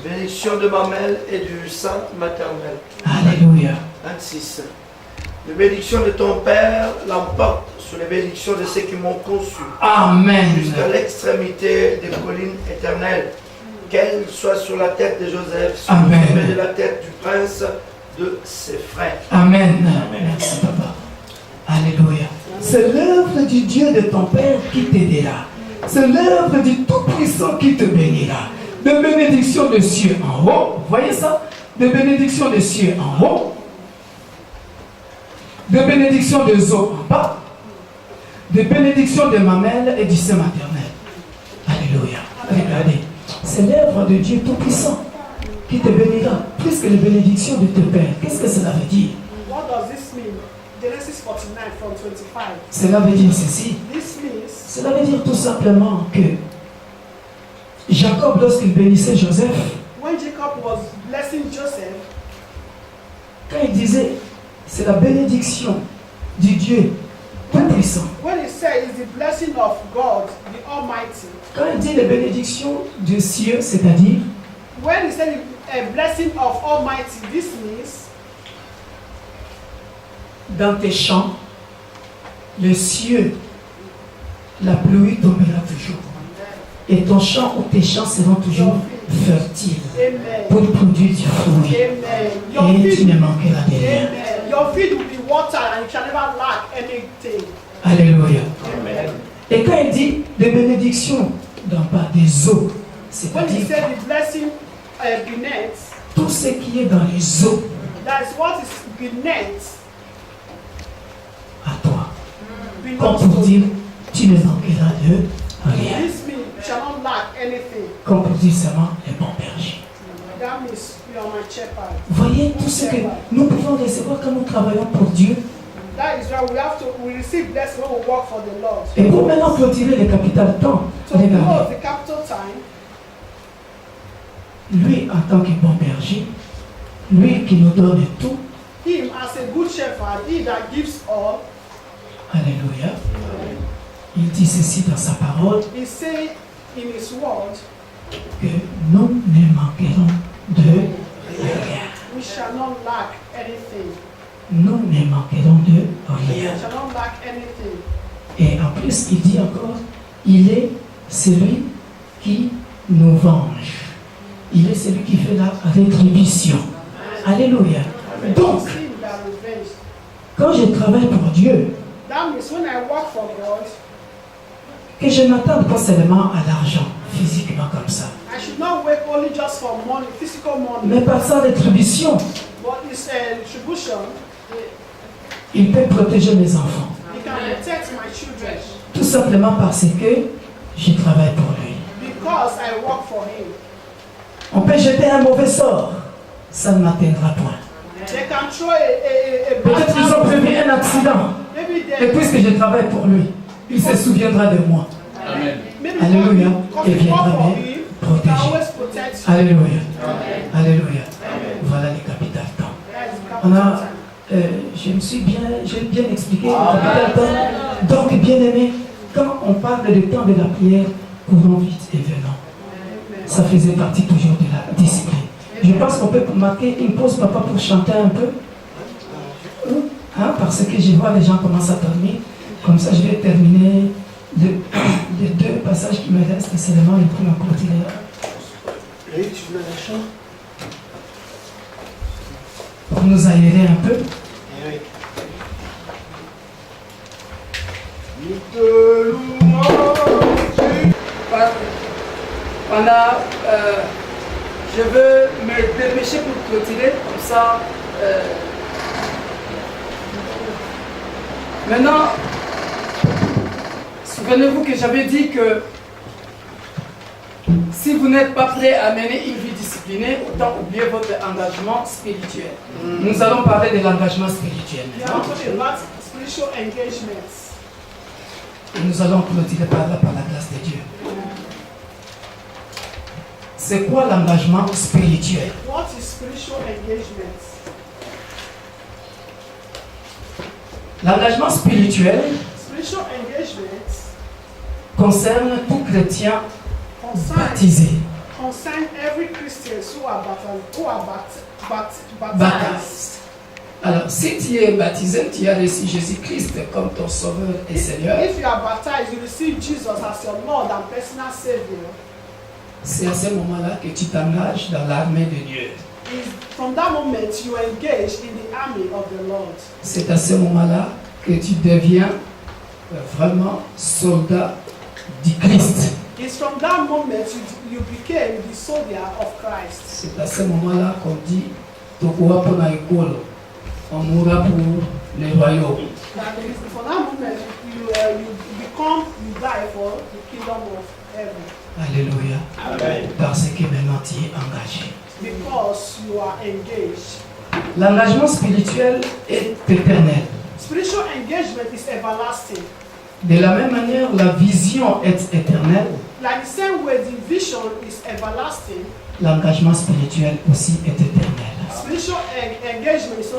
des bénédictions de mamelle et du sein maternel. Alléluia. 26. Les bénédictions de ton Père l'emportent sur les bénédictions de ceux qui m'ont conçu, Amen. jusqu'à l'extrémité des collines éternelles, qu'elles soient sur la tête de Joseph, sur Amen. le sommet de la tête du prince de ses frères. Amen. Merci, Papa. Alléluia. C'est l'œuvre du Dieu de ton Père qui t'aidera. C'est l'œuvre du Tout-Puissant qui te bénira. De bénédictions de cieux en haut. Voyez ça? De bénédictions de cieux en haut. De bénédictions des eaux en bas. De bénédictions de mamelles et du sein maternel. Alléluia. Regardez. C'est l'œuvre de Dieu Tout-Puissant qui te bénira. Plus que les bénédictions de ton Père. Qu'est-ce que cela veut dire? What does this mean? Genesis 49 from 25. Cela veut dire ceci. This means Cela veut dire tout simplement que Jacob, lorsqu'il bénissait Joseph, when Jacob was blessing Joseph, quand il disait c'est la bénédiction du Dieu Tout-Puissant, When he said it's the blessing of God, the Almighty, Quand il dit les bénédictions des cieux, c'est-à-dire when he said a blessing of Almighty, this means dans tes champs, les cieux, la pluie tombera toujours. Et ton champ ou tes champs seront toujours fertiles Amen. pour produire du fruit. Amen. Et tu ne manqueras de rien. Amen. Your feet will be watered and you shall never lack anything. Alléluia. Amen. Et quand il dit des bénédictions d'en bas des eaux, When he c'est-à-dire said the blessing beneath, tout ce qui est dans les eaux, that is what is beneath à toi. Comme belongs pour to dire, you. tu ne manqueras de rien. This means you shall not lack anything. Comme pour dire seulement les bons bergers. That means you are my shepherd. Voyez tout ce que nous pouvons recevoir quand nous travaillons pour Dieu. That is why we receive blessing when we work for the Lord. Et pour maintenant clôturer le capital temps, So regardez, close the capital time. lui en tant que bon berger, lui qui nous donne tout, Him as a good shepherd, he that gives all. alléluia, il dit ceci dans sa parole, He say in his word, que nous ne manquerons de rien. we shall not lack anything. Nous ne manquerons de rien. We shall not lack anything. Et en plus, il dit encore, il est celui qui nous venge. Il est celui qui fait la rétribution. Alléluia. Donc, It's him that revenge. quand je travaille pour Dieu, That means when I work for God, que je n'attende pas seulement à l'argent, physiquement comme ça, I should not work only just for money, physical money, mais par sa rétribution, but his retribution, il peut protéger mes enfants. he can protect my children Tout simplement parce que je travaille pour lui. because I work for him. On peut jeter un mauvais sort, ça ne m'atteindra point. They can throw a Peut-être qu'ils ont prévu un accident, maybe et they puisque je travaille pour lui, il se souviendra de moi. maybe Alléluia. because Et we work viendra for me him, he can protéger. always protect you. Alléluia. Alléluia. Voilà les capital temps. That is the On capital a, time. j'ai bien expliqué le capital temps. Donc, bien aimé, quand on parle du temps de la prière, courons vite et venons. Ça faisait partie toujours de la discipline. Je pense qu'on peut marquer une pause, papa, pour chanter un peu. Hein, parce que je vois les gens commencent à dormir. Comme ça, je vais terminer les deux passages qui me restent seulement et puis on continuera. Eric, tu veux la chant? Pour nous aérer un peu. Eric. Nous te louons, Jésus. Pendant, je veux me dépêcher pour clôturer, comme ça. Maintenant, souvenez-vous que j'avais dit que si vous n'êtes pas prêt à mener une vie disciplinée, autant oublier votre engagement spirituel. Nous allons parler de l'engagement spirituel We are maintenant. talking about spiritual engagements. Et nous allons clôturer par là, par la grâce de Dieu. C'est quoi l'engagement spirituel? What is spiritual engagements? L'engagement spirituel Spiritual engagements concerne tout chrétien concern baptisé. every Christian who are baptized. Baptiste. Alors, si tu es baptisé, tu as reçu Jésus-Christ comme ton sauveur et Seigneur. If you are baptized, you receive Jesus as your Lord and personal Savior. C'est à ce moment-là que tu t'engages dans l'armée de Dieu. From that moment, you engage in the army of the Lord. C'est à ce moment-là que tu deviens vraiment soldat du Christ. It's from that moment you became the soldier of Christ. C'est à ce moment-là qu'on dit Tokuwa pona ekolo, on mourra pour le royaume. That is, from that moment, you die for the kingdom of heaven. Alléluia. Amen. Parce que maintenant tu es engagé. Because you are engaged. L'engagement spirituel est éternel. Spiritual engagement is everlasting. De la même manière, la vision est éternelle. Like the same way the vision is everlasting, L'engagement spirituel aussi est éternel. spiritual engagement is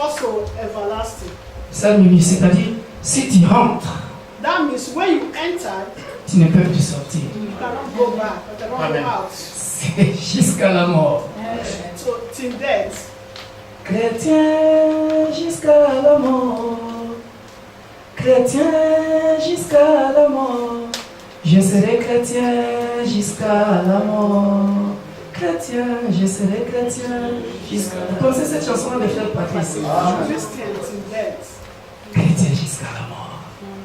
also everlasting. Ça, c'est-à-dire, si tu rentres That means when you entered, tu ne peux plus sortir. you cannot go back, you cannot Amen. go out. C'est jusqu'à la mort. So till death. Chrétien jusqu'à la mort. Chrétien jusqu'à la mort. Je serai chrétien jusqu'à la mort. Chrétien, je serai chrétien jusqu'à... Vous connaissez cette chanson de Frère Patrice? Christian till death. Chrétien jusqu'à la mort.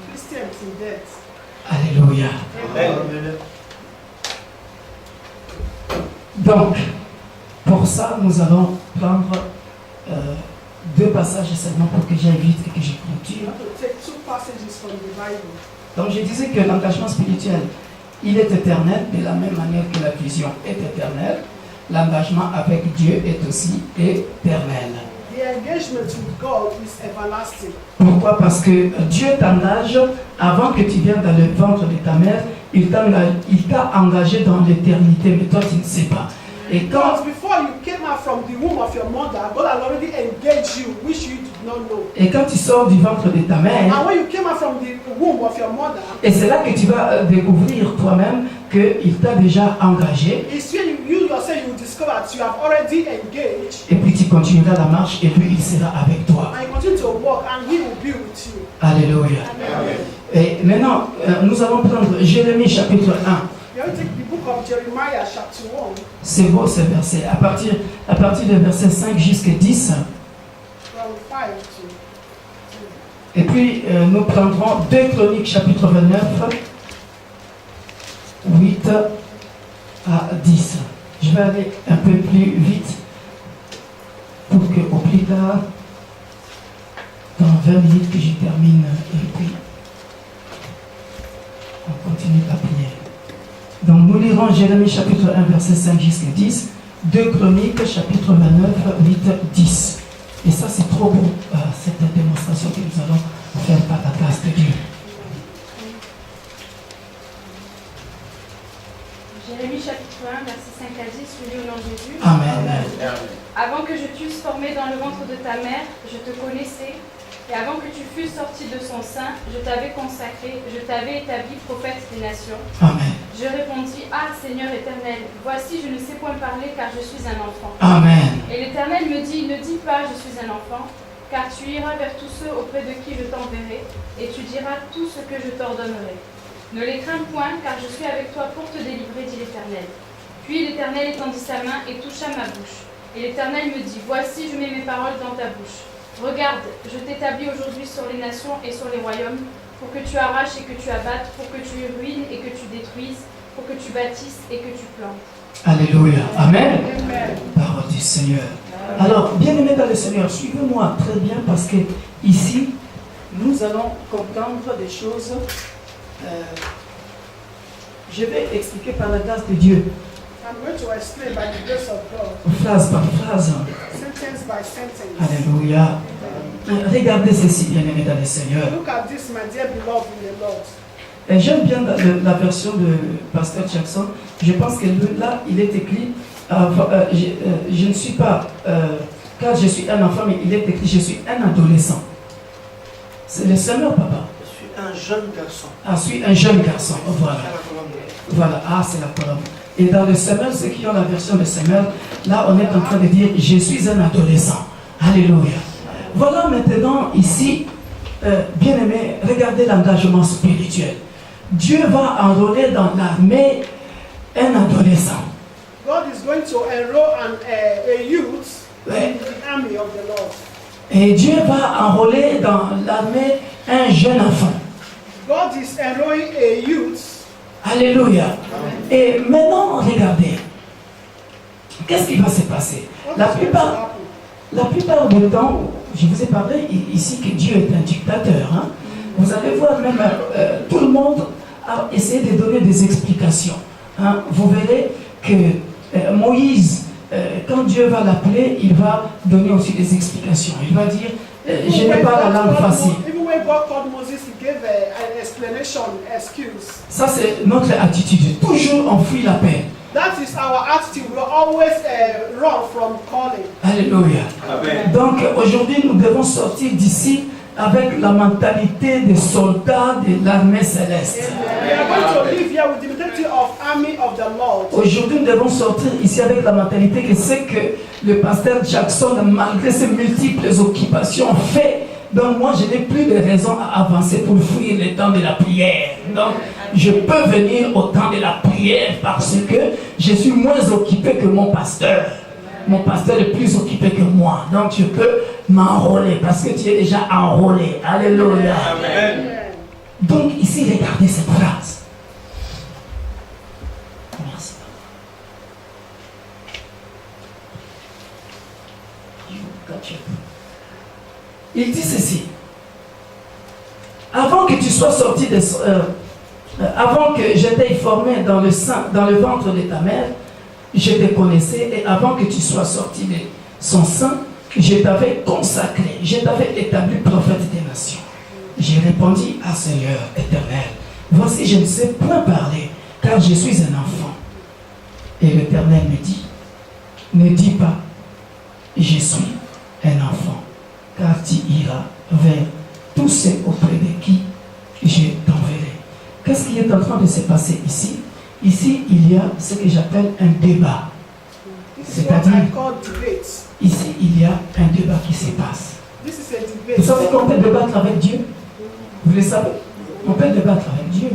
Christian till death. Alléluia. Amen. Donc, pour ça, nous allons prendre deux passages seulement pour que j'aille vite et que je You continue. have to take 2 passages from the Bible. Donc, je disais que l'engagement spirituel, il est éternel, de la même manière que la vision est éternelle. L'engagement avec Dieu est aussi éternel. The engagement with God is everlasting. Pourquoi? Parce que Dieu t'engage avant que tu viennes dans le ventre de ta mère. Il t'a engagé dans l'éternité, mais toi tu ne sais pas. Et quand, Because before you came out from the womb of your mother, God had already engaged you, which you did not know. tu sors du ventre de ta mère, And when you came out from the womb of your mother, et c'est là que tu vas découvrir toi-même qu'il t'a déjà engagé. it's when you yourself you discover that you have already engaged, Et puis tu continueras la marche et lui il sera avec toi. and you continue to walk, and He will be with you. Alléluia. Amen. Et maintenant, nous allons prendre Jérémie chapitre 1. You have to take the book of Jeremiah, chapter 1, C'est beau ce verset. À partir de verset 5 jusqu'à 10. from 5 to. Et puis nous prendrons 2 Chroniques chapitre 29, 8 à 10. Je vais aller un peu plus vite pour que au plus tard, dans 20 minutes que je termine, et puis on continue à prier. Donc nous lirons Jérémie chapitre 1 verset 5 jusqu'à 10, 2 Chroniques chapitre 29, 8, 10. Et ça c'est trop beau, cette démonstration que nous allons faire par la grâce de Dieu. Jérémie chapitre 1, verset 5 à 10, je lis au nom de Jésus. Amen. Avant que je t'eusse formé dans le ventre de ta mère, je te connaissais, et avant que tu fusses sorti de son sein, je t'avais consacré, je t'avais établi prophète des nations. Amen. Je répondis, ah Seigneur éternel, voici je ne sais point parler car je suis un enfant. Amen. Et l'Éternel me dit, ne dis pas je suis un enfant, car tu iras vers tous ceux auprès de qui je t'enverrai, et tu diras tout ce que je t'ordonnerai. Ne les crains point, car je suis avec toi pour te délivrer, dit l'Éternel. Puis l'Éternel étendit sa main et toucha ma bouche. Et l'Éternel me dit, voici je mets mes paroles dans ta bouche. Regarde, je t'établis aujourd'hui sur les nations et sur les royaumes, pour que tu arraches et que tu abattes, pour que tu ruines et que tu détruises, pour que tu bâtisses et que tu plantes. Alléluia. Amen. Amen. Parole du Seigneur. Alors, bien-aimés dans le Seigneur, suivez-moi très bien parce que ici, nous allons comprendre des choses. Je vais expliquer par la grâce de Dieu, I'm going to explain by the grace of God, phrase par phrase. sentence by sentence. Alléluia. Regardez ceci, bien-aimés dans le Seigneur. Look at this, my dear beloved in the Lord. Et j'aime bien la version de Pasteur Jackson. Je pense que là, il est écrit, je ne suis pas, car je suis un enfant, mais il est écrit, je suis un adolescent. C'est le Seigneur, papa. Je suis un jeune garçon. Ah, je suis un jeune garçon. Voilà. Voilà. Ah, c'est la colonne. Et dans le Seigneur, ceux qui ont la version de Seigneur, là, on est en train de dire, je suis un adolescent. Alléluia. Voilà maintenant, ici, bien-aimé, regardez l'engagement spirituel. Dieu va enrôler dans l'armée un adolescent. God is going to enroll a youth in the army of the Lord. Et Dieu va enrôler dans l'armée un jeune enfant. God is enrolling a youth. Alléluia. Et maintenant, regardez. Qu'est-ce qui va se passer? La plupart du temps, je vous ai parlé ici que Dieu est un dictateur. Hein? Vous allez voir même tout le monde a essayé de donner des explications. Hein? Vous verrez que Moïse, quand Dieu va l'appeler, il va donner aussi des explications. Il va dire, je n'ai pas la langue facile. Even when God called Moses, he gave an explanation, excuse. Ça, c'est notre attitude. Toujours on fuit la paix. That is our attitude. We always run from calling. Alléluia. Amen. Donc aujourd'hui, nous devons sortir d'ici avec la mentalité des soldats de l'armée céleste. We are going to live here with the mentality of army of the Lord. Aujourd'hui, nous devons sortir ici avec la mentalité que c'est que le pasteur Jackson, malgré ses multiples occupations, fait. Donc moi, je n'ai plus de raison à avancer pour fuir le temps de la prière. Donc, je peux venir au temps de la prière parce que je suis moins occupé que mon pasteur. Mon pasteur est plus occupé que moi. Donc, je peux m'enrôler parce que tu es déjà enrôlé. Alléluia. Amen. Donc, ici, regardez cette phrase. Merci. Il dit ceci. Avant que tu sois sorti de... avant que j'étais formé dans le ventre de ta mère, je te connaissais, et avant que tu sois sorti de son sein, je t'avais consacré, je t'avais établi prophète des nations. J'ai répondu à Seigneur éternel, voici je ne sais point parler, car je suis un enfant. Et l'Éternel me dit, ne dis pas, je suis un enfant, car tu iras vers tous ceux auprès de qui je t'enverrai. Qu'est-ce qui est en train de se passer ici? Ici, il y a ce que j'appelle un débat. C'est-à-dire, ici, il y a un débat qui se passe. Vous savez qu'on peut débattre avec Dieu? Vous le savez? On peut débattre avec Dieu.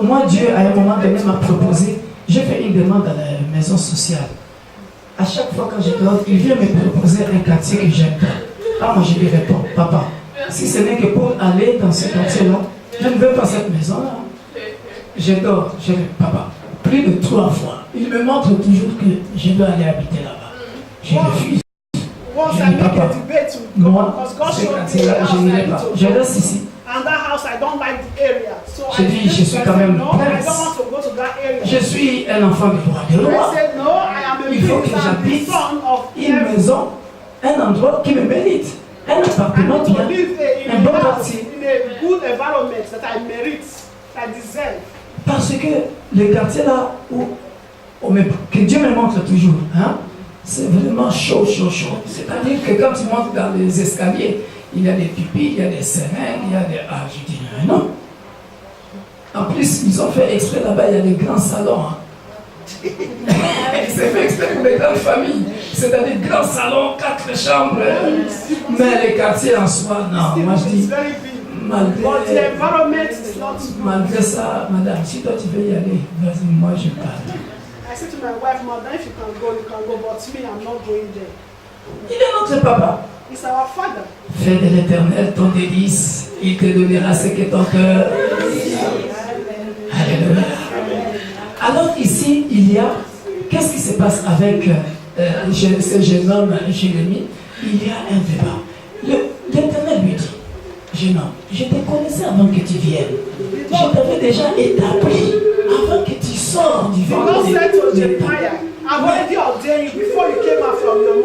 Moi, Dieu, à un moment donné, m'a proposé, j'ai fait une demande à la maison sociale. À chaque fois quand je demande, il vient me proposer un quartier que j'aime pas. Ah, moi, je lui réponds, papa, si ce n'est que pour aller dans ce quartier-là, je ne veux pas cette maison-là. Je dors, je dis, papa, plus de 3 fois. Il me montre toujours que je veux aller habiter là-bas. Je refuse. Je dis, papa, moi, ce quartier-là, je n'irai pas. Je reste ici. Je dis, je suis quand même prince. Je suis un enfant du roi. Le roi, il faut que j'habite une maison, un endroit qui me mérite. Un appartement bien, un bon quartier. Parce que le quartier là où que Dieu me montre toujours, hein, c'est vraiment chaud, chaud, chaud. C'est-à-dire que quand tu montes dans les escaliers, il y a des pipis, il y a des seringues, il y a des... Ah, je dis non. En plus, ils ont fait exprès là-bas, il y a des grands salons. Hein. C'est fait exprès pour les grandes familles. C'est-à-dire grands salons, 4 chambres. Mais les quartiers en soi, non. Moi je dis, malgré ça, madame, si toi tu veux y aller, vas-y, moi je parle. Il est notre papa. Fais de l'Éternel ton délice, il te donnera ce que ton cœur. Alléluia. Alors ici, il y a, qu'est-ce qui se passe avec ce jeune homme, Jérémie? Il y a un débat. L'Éternel lui dit, jeune homme, je te connaissais avant que tu viennes. Je t'avais déjà établi avant que tu sors du ventre de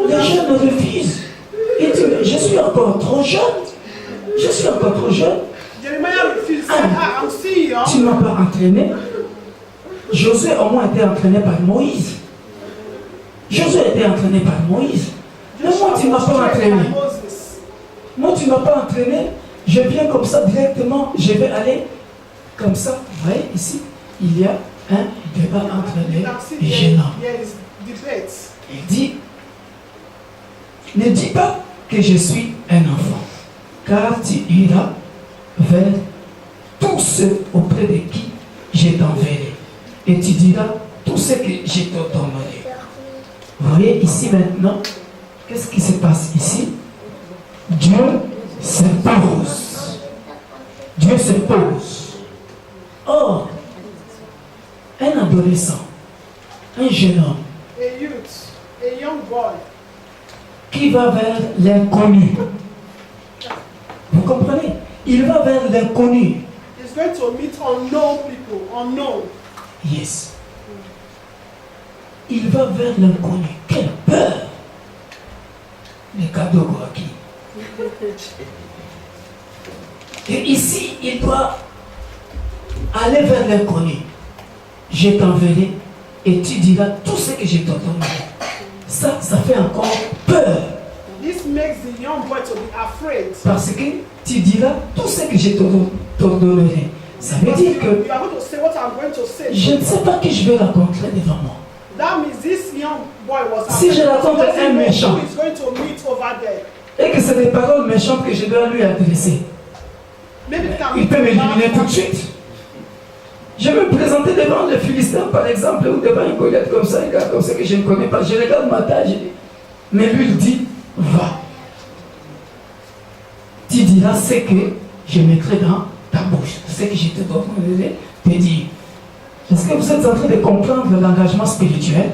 les gens me refusent. Et je suis encore trop jeune. Je suis encore trop jeune. Tu ne m'as pas entraîné. Josué au moins été entraîné par Moïse. Josué a été entraîné par Moïse. Mais moi, tu ne m'as pas entraîné. Moi, tu ne m'as pas entraîné. Je viens comme ça directement. Je vais aller comme ça. Vous voyez, ici, il y a un débat entre les jeunes hommes. Il dit, ne dis pas que je suis un enfant, car tu iras vers tous ceux auprès de qui je t'enverrai. Et tu diras tout ce que je te donnerai. Vous voyez ici maintenant, qu'est-ce qui se passe ici? Dieu se pose. Dieu se pose. Or, un adolescent, un jeune homme, a young boy, qui va vers l'inconnu. Vous comprenez? Il va vers l'inconnu. is going to meet unknown people, unknown. Yes. Il va vers l'inconnu. Quelle peur! Les cadeaux acquis. Et ici, il doit aller vers l'inconnu. Je t'enverrai et tu diras tout ce que je te donnerai. Ça fait encore peur. This makes the young boy to be afraid. Parce que tu diras tout ce que je t'ordonnerai. Ça veut dire que You are going to say what I'm going to say. je ne sais pas qui je vais rencontrer devant moi. That means this young boy was Si je rencontre He doesn't un know méchant who is going to meet over there. et que c'est des paroles méchantes que je dois lui adresser, Maybe it can il be peut m'éliminer tout de bad. suite. Je vais me présenter devant le Philistin, par exemple, ou devant un Goliath comme ça, un gars comme ça que je ne connais pas. Je regarde ma taille, je dis, mais lui il dit, va. Tu diras ce que je mettrai dans ta bouche, ce que je te donnerai, te dire. Est-ce que vous êtes en train de comprendre l'engagement spirituel?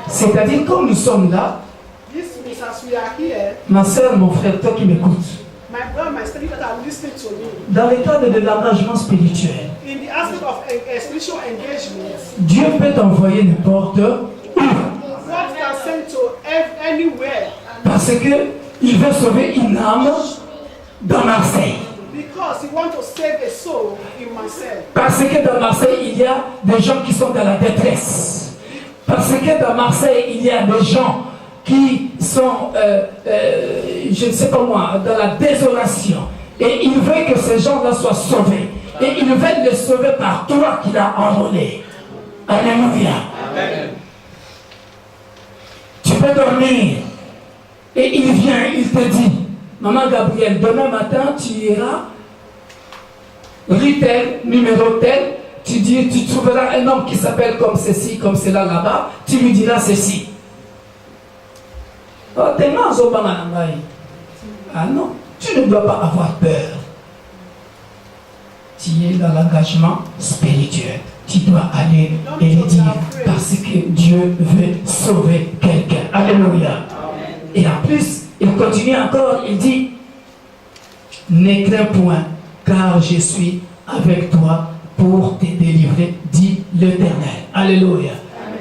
C'est-à-dire, comme nous sommes là, This means as we are here, ma soeur, mon frère, toi qui m'écoutes, my brother, my sister that are listening to me, dans le cadre de l'engagement spirituel, in the aspect of a spiritual engagement, Dieu peut t'envoyer n'importe où. God can send to anywhere Parce que il veut sauver une âme dans Marseille. because He wants to save a soul in myself. Parce que dans Marseille, il y a des gens qui sont dans la détresse. Parce que dans Marseille, il y a des gens qui sont, je ne sais pas moi, dans la désolation. Et il veut que ces gens-là soient sauvés. Et il veut les sauver par toi qui l'as enrôlé. Alléluia. Amen. Tu peux dormir. Et il vient, il te dit, Maman Gabrielle, demain matin, tu iras, rue tel, numéro tel, tu trouveras un homme qui s'appelle comme ceci, comme cela là-bas, tu lui diras ceci. Oh, t'es mal, ah non, tu ne dois pas avoir peur. Tu es dans l'engagement spirituel. Tu dois aller et lui dire parce que Dieu veut sauver quelqu'un. Alléluia. Et en plus, il continue encore, il dit, ne crains point, car je suis avec toi pour te délivrer, dit l'Éternel. Alléluia.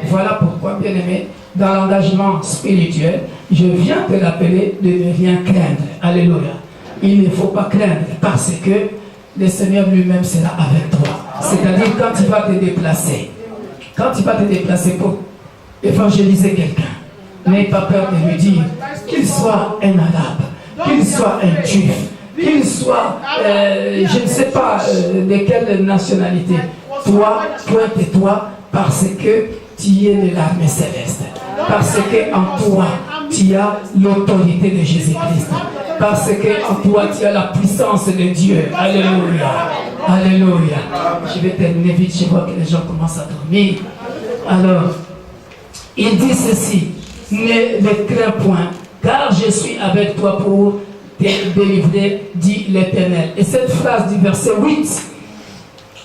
Voilà pourquoi, bien aimé, dans l'engagement spirituel, je viens te rappeler de ne rien craindre. Alléluia. Il ne faut pas craindre parce que le Seigneur lui-même sera avec toi. C'est-à-dire quand tu vas te déplacer, pour évangéliser quelqu'un, n'aie pas peur de lui dire qu'il soit un arabe, qu'il soit un juif, qu'il soit, je ne sais pas de quelle nationalité. Toi, pointe-toi parce que tu es de l'armée céleste. Parce que en toi, tu as l'autorité de Jésus-Christ. Parce que en toi, tu as la puissance de Dieu. Alléluia. Alléluia. Je vais terminer vite, je vois que les gens commencent à dormir. Alors, il dit ceci, ne crains point, car je suis avec toi pour te délivrer, dit l'Éternel. Et cette phrase du verset 8,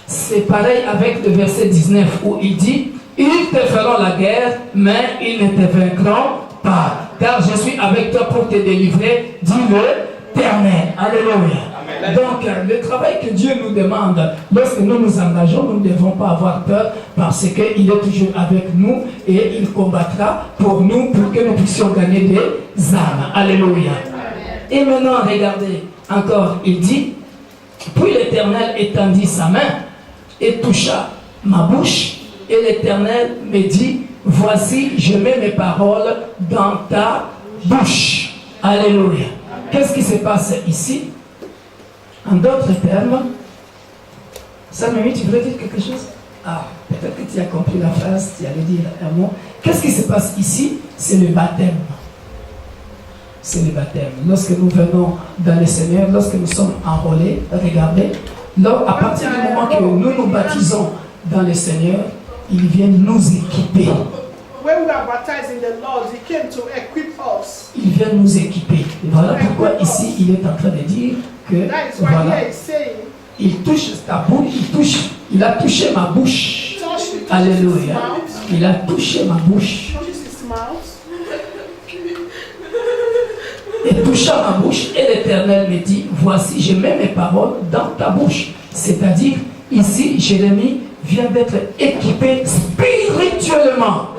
c'est pareil avec le verset 19 où il dit, ils te feront la guerre, mais ils ne te vaincront pas. Car je suis avec toi pour te délivrer, dit l'Éternel. Alléluia. Donc, le travail que Dieu nous demande, lorsque nous nous engageons, nous ne devons pas avoir peur parce qu'il est toujours avec nous et il combattra pour nous pour que nous puissions gagner des âmes. Alléluia. Et maintenant, regardez, encore, il dit, puis l'Éternel étendit sa main et toucha ma bouche. Et l'Éternel me dit, voici, je mets mes paroles dans ta bouche. Alléluia. Qu'est-ce qui se passe ici? En d'autres termes, Samuel, tu voulais dire quelque chose? Ah, peut-être que tu as compris la phrase, tu allais dire un mot. Qu'est-ce qui se passe ici? C'est le baptême. C'est le baptême. Lorsque nous venons dans le Seigneur, lorsque nous sommes enrôlés, regardez, à partir du moment que nous nous baptisons dans le Seigneur, il vient nous équiper. When we are baptized in the Lord, He came to equip us. Il vient nous équiper. Et voilà pourquoi ici, il est en train de dire que, That is why voilà, here He's saying, il touche ta bouche, il a touché ma bouche. Alléluia. Il a touché ma bouche. touches His mouth. Et toucha ma bouche, et l'Éternel me dit, voici, je mets mes paroles dans ta bouche. C'est-à-dire, ici, Jérémie vient d'être équipé spirituellement.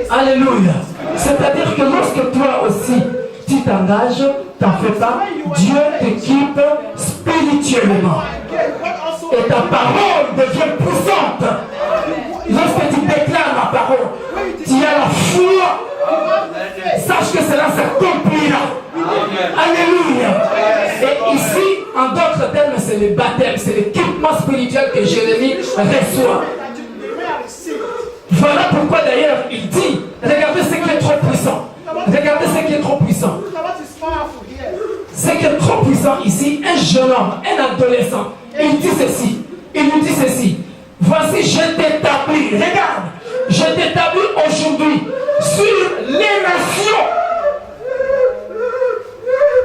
Alléluia. C'est-à-dire que lorsque toi aussi, tu t'engages, t'en fais pas, Dieu t'équipe spirituellement. Et ta parole devient puissante. Lorsque tu déclares la parole, tu as la foi. Sache que cela s'accomplira. spirituel que Jérémie reçoit. that you may receive. Voilà pourquoi d'ailleurs il dit, regardez ce qui est trop puissant. Regardez ce qui est trop puissant. Look at what is powerful here. Ce qui est trop puissant ici, un jeune homme, un adolescent, il dit ceci, il nous dit ceci. Voici, je t'établis, regarde, je t'établis aujourd'hui sur les nations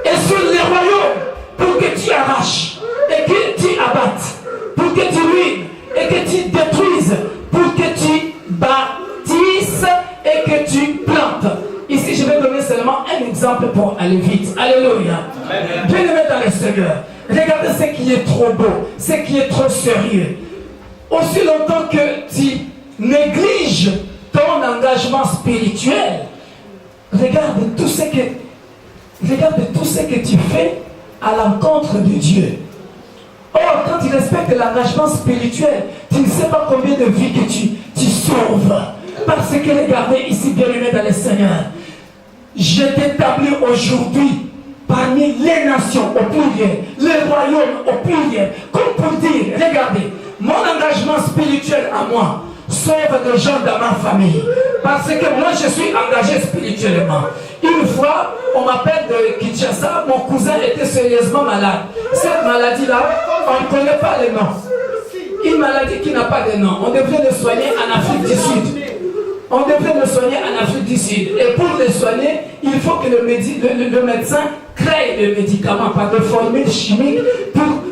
et sur les royaumes pour que tu arraches et que tu abattes, pour que tu ruines et que tu détruises, pour que tu bâtisses et que tu plantes. Ici, je vais donner seulement un exemple pour aller vite. Alléluia. Bien-aimé dans le Seigneur, regardez ce qui est trop beau, ce qui est trop sérieux. Aussi longtemps que tu négliges ton engagement spirituel, regarde tout ce que tu fais à l'encontre de Dieu. Or, quand tu respectes l'engagement spirituel, tu ne sais pas combien de vies que tu sauves. Parce que regardez ici, bien-aimé dans le Seigneur, je t'établis aujourd'hui parmi les nations au pluriel, les royaumes au pluriel, comme pour dire, regardez, mon engagement spirituel à moi sauve des gens dans ma famille. Parce que moi je suis engagé spirituellement. Une fois, on m'appelle de Kinshasa, mon cousin était sérieusement malade. Cette maladie-là, on ne connaît pas le nom. Une maladie qui n'a pas de nom. On devrait le soigner en Afrique du Sud. On devrait le soigner en Afrique du Sud. Et pour le soigner, il faut que le médecin crée le médicament par des formules chimiques pour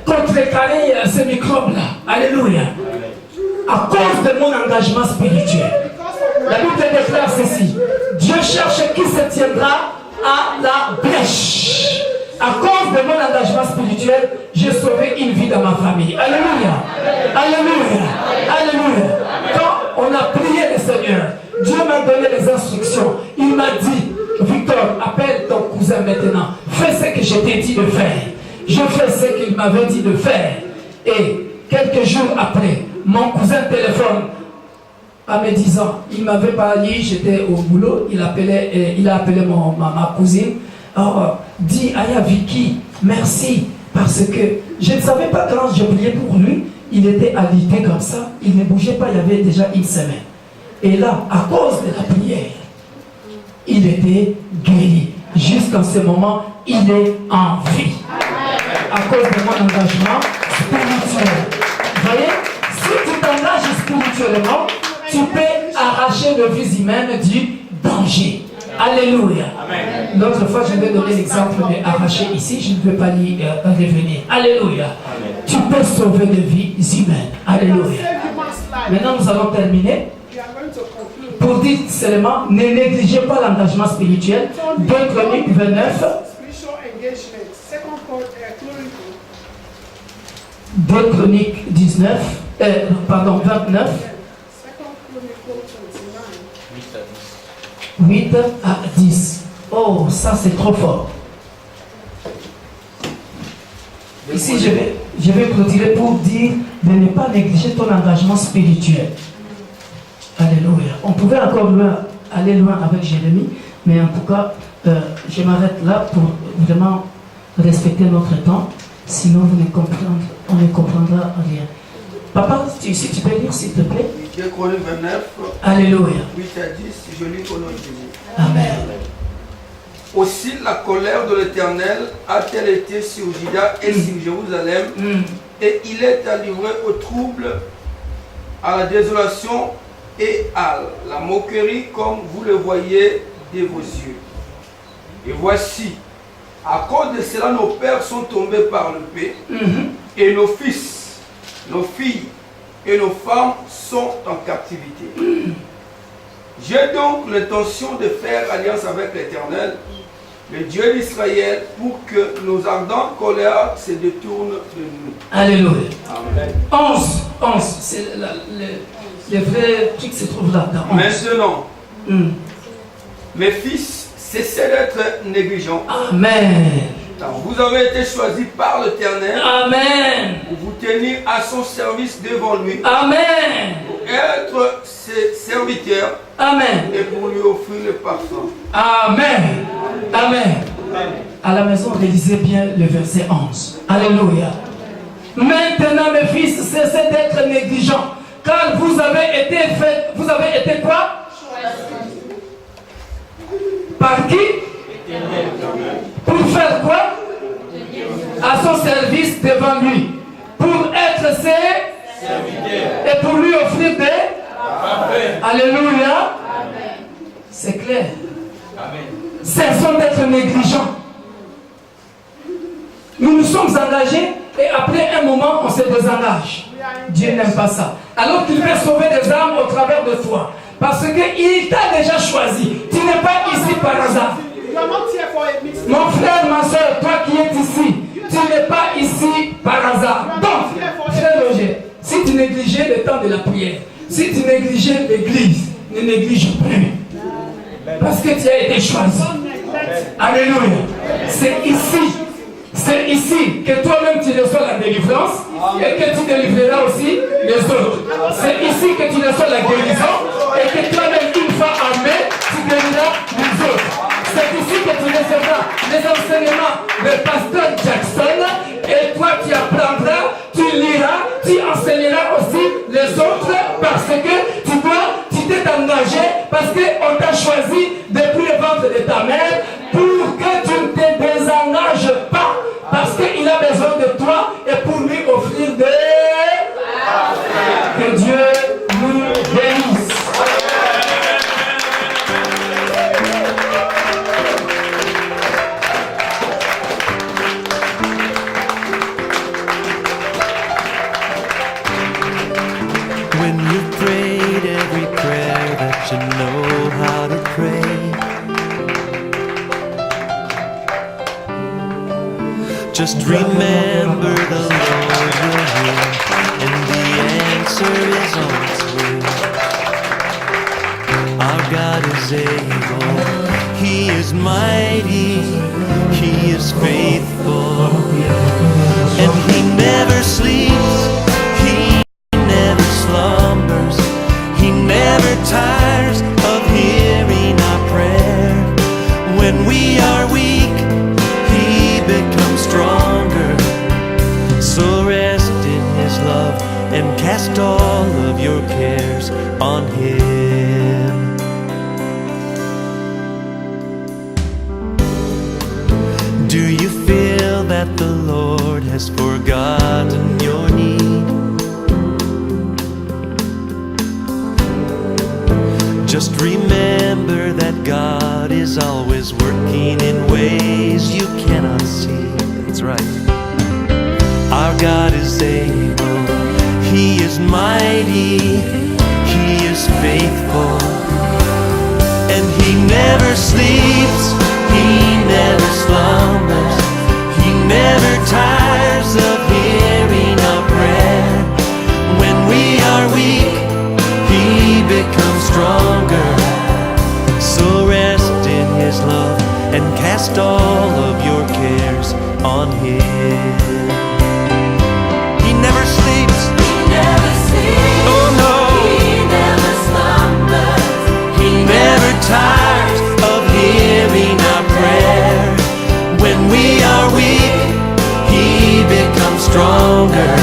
contrecarrer ces microbes-là. Alléluia. À cause de mon engagement spirituel. La Bible déclare ceci. Dieu cherche qui se tiendra à la brèche. À cause de mon engagement spirituel, j'ai sauvé une vie dans ma famille. Alléluia. Alléluia. Alléluia. Quand on a prié le Seigneur, Dieu m'a donné les instructions. Il m'a dit, Victor, appelle ton cousin maintenant. Fais ce que je t'ai dit de faire. Je fais ce qu'il m'avait dit de faire. Et quelques jours après, mon cousin téléphone à mes 10 ans. Il m'avait parlé, j'étais au boulot, il a appelé ma cousine. Alors, dit Aya Vicky, merci, parce que je ne savais pas quand je priais pour lui, il était alité comme ça, il ne bougeait pas, il y avait déjà une semaine. Et là, à cause de la prière, il était guéri. Jusqu'en ce moment, il est en vie. À cause de mon engagement spirituel. Vous voyez, si tu t'engages spirituellement, tu peux arracher le vie humaine du danger. Alléluia. L'autre fois, je vais donner l'exemple de arracher ici, je ne vais pas y revenir. Alléluia. Amen. Tu peux sauver des vies humaines. Alléluia. Maintenant, nous allons terminer. Pour dire seulement, ne négligez pas l'engagement spirituel. 2 Chroniques 29. 2 Chroniques 29. 8 à 10. Oh, ça c'est trop fort. Ici, je vais clôturer pour dire de ne pas négliger ton engagement spirituel. Alléluia. On pouvait encore aller loin avec Jérémie, mais en tout cas, je m'arrête là pour vraiment respecter notre temps. Sinon, on ne comprendra rien. Papa, si tu peux lire s'il te plaît. 2 Chroniques 29. Alléluia. 8 à 10, je lis au nom de Jésus. Amen. Aussi la colère de l'Éternel a-t-elle été sur Juda et sur Jérusalem, et il est livré au trouble, à la désolation et à la moquerie, comme vous le voyez de vos yeux. Et voici, à cause de cela, nos pères sont tombés par l'épée, et nos fils, nos filles et nos femmes sont en captivité. J'ai donc l'intention de faire alliance avec l'Éternel, le Dieu d'Israël, pour que nos ardentes colères se détournent de nous. Alléluia. Amen. 11, c'est le vrai truc se trouve là. Dans 11. Maintenant, mes fils, cessez d'être négligents. Amen. Car vous avez été choisis par l'Éternel. Amen. Pour vous tenir à son service devant lui. Amen. Pour être ses serviteurs. Amen. Et pour lui offrir le parfum. Amen. Amen. À la maison, réalisez bien le verset 11. Alléluia. Maintenant, mes fils, cessez d'être négligents, car vous avez été quoi? Par qui? Pour faire quoi? À son service devant lui. Pour être ses serviteurs. Et pour lui offrir des... Alléluia. C'est clair. Cessons d'être négligents. Nous nous sommes engagés et après un moment, on se désengage. Dieu n'aime pas ça. Alors qu'il veut sauver des âmes au travers de toi. Parce qu'il t'a déjà choisi. Tu n'es pas ici par hasard. Mon frère, ma soeur, toi qui es ici, tu n'es pas ici par hasard. Donc, frère Roger, si tu négligeais le temps de la prière, si tu négligeais l'église, ne néglige plus. Parce que tu as été choisi. Alléluia. C'est ici que toi-même tu reçois la délivrance et que tu délivreras aussi les autres. C'est ici que tu reçois la guérison et que toi-même, une fois armé, tu guériras les autres. C'est ici que tu recevras les enseignements de pasteur Jackson et toi tu apprendras, tu liras, tu enseigneras aussi les autres parce que tu t'es engagé, parce qu'on t'a choisi depuis le ventre de ta mère pour que tu ne te désengages pas. Parce qu'il a besoin de toi et pour lui offrir des... Que Dieu nous bénisse. When you've prayed every prayer that you know how to pray, just remember the Lord will hear, and the answer is on its way. Our God is able, He is mighty, He is faithful, and He never sleeps, He never slumbers, He never tires of hearing our prayer. When we are weak, He becomes stronger. So rest in His love and cast all of your cares on Him. Do you feel that the Lord has forgotten your need? Just remember that God is always working in ways you cannot see. That's right. Our God is able, He is mighty, He is faithful, and He never sleeps, He never slumbers, He never tires of hearing our prayer. When we are weak, He becomes stronger. So rest in His love and cast all of your cares on Him. He never sleeps. Oh no. He never tires of hearing our prayer. When we are weak, He becomes stronger.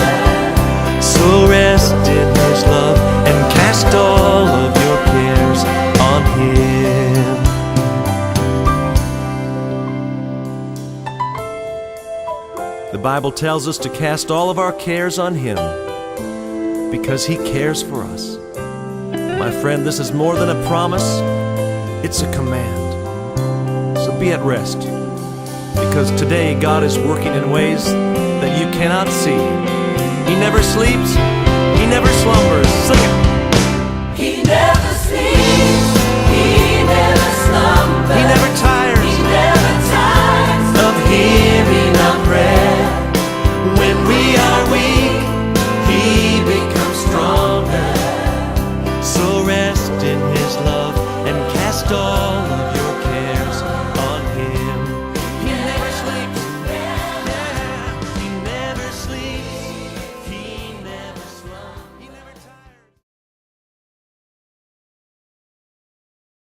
So rest in His love and cast all of your cares on Him. The Bible tells us to cast all of our cares on Him because He cares for us. My friend, this is more than a promise, it's a command. So be at rest, because today God is working in ways that you cannot see. He never sleeps, He never slumbers. Sing it. He never sleeps, He never slumbers, He never tires, He never tires of hearing our prayer. When we are weak, He becomes stronger. So rest in His love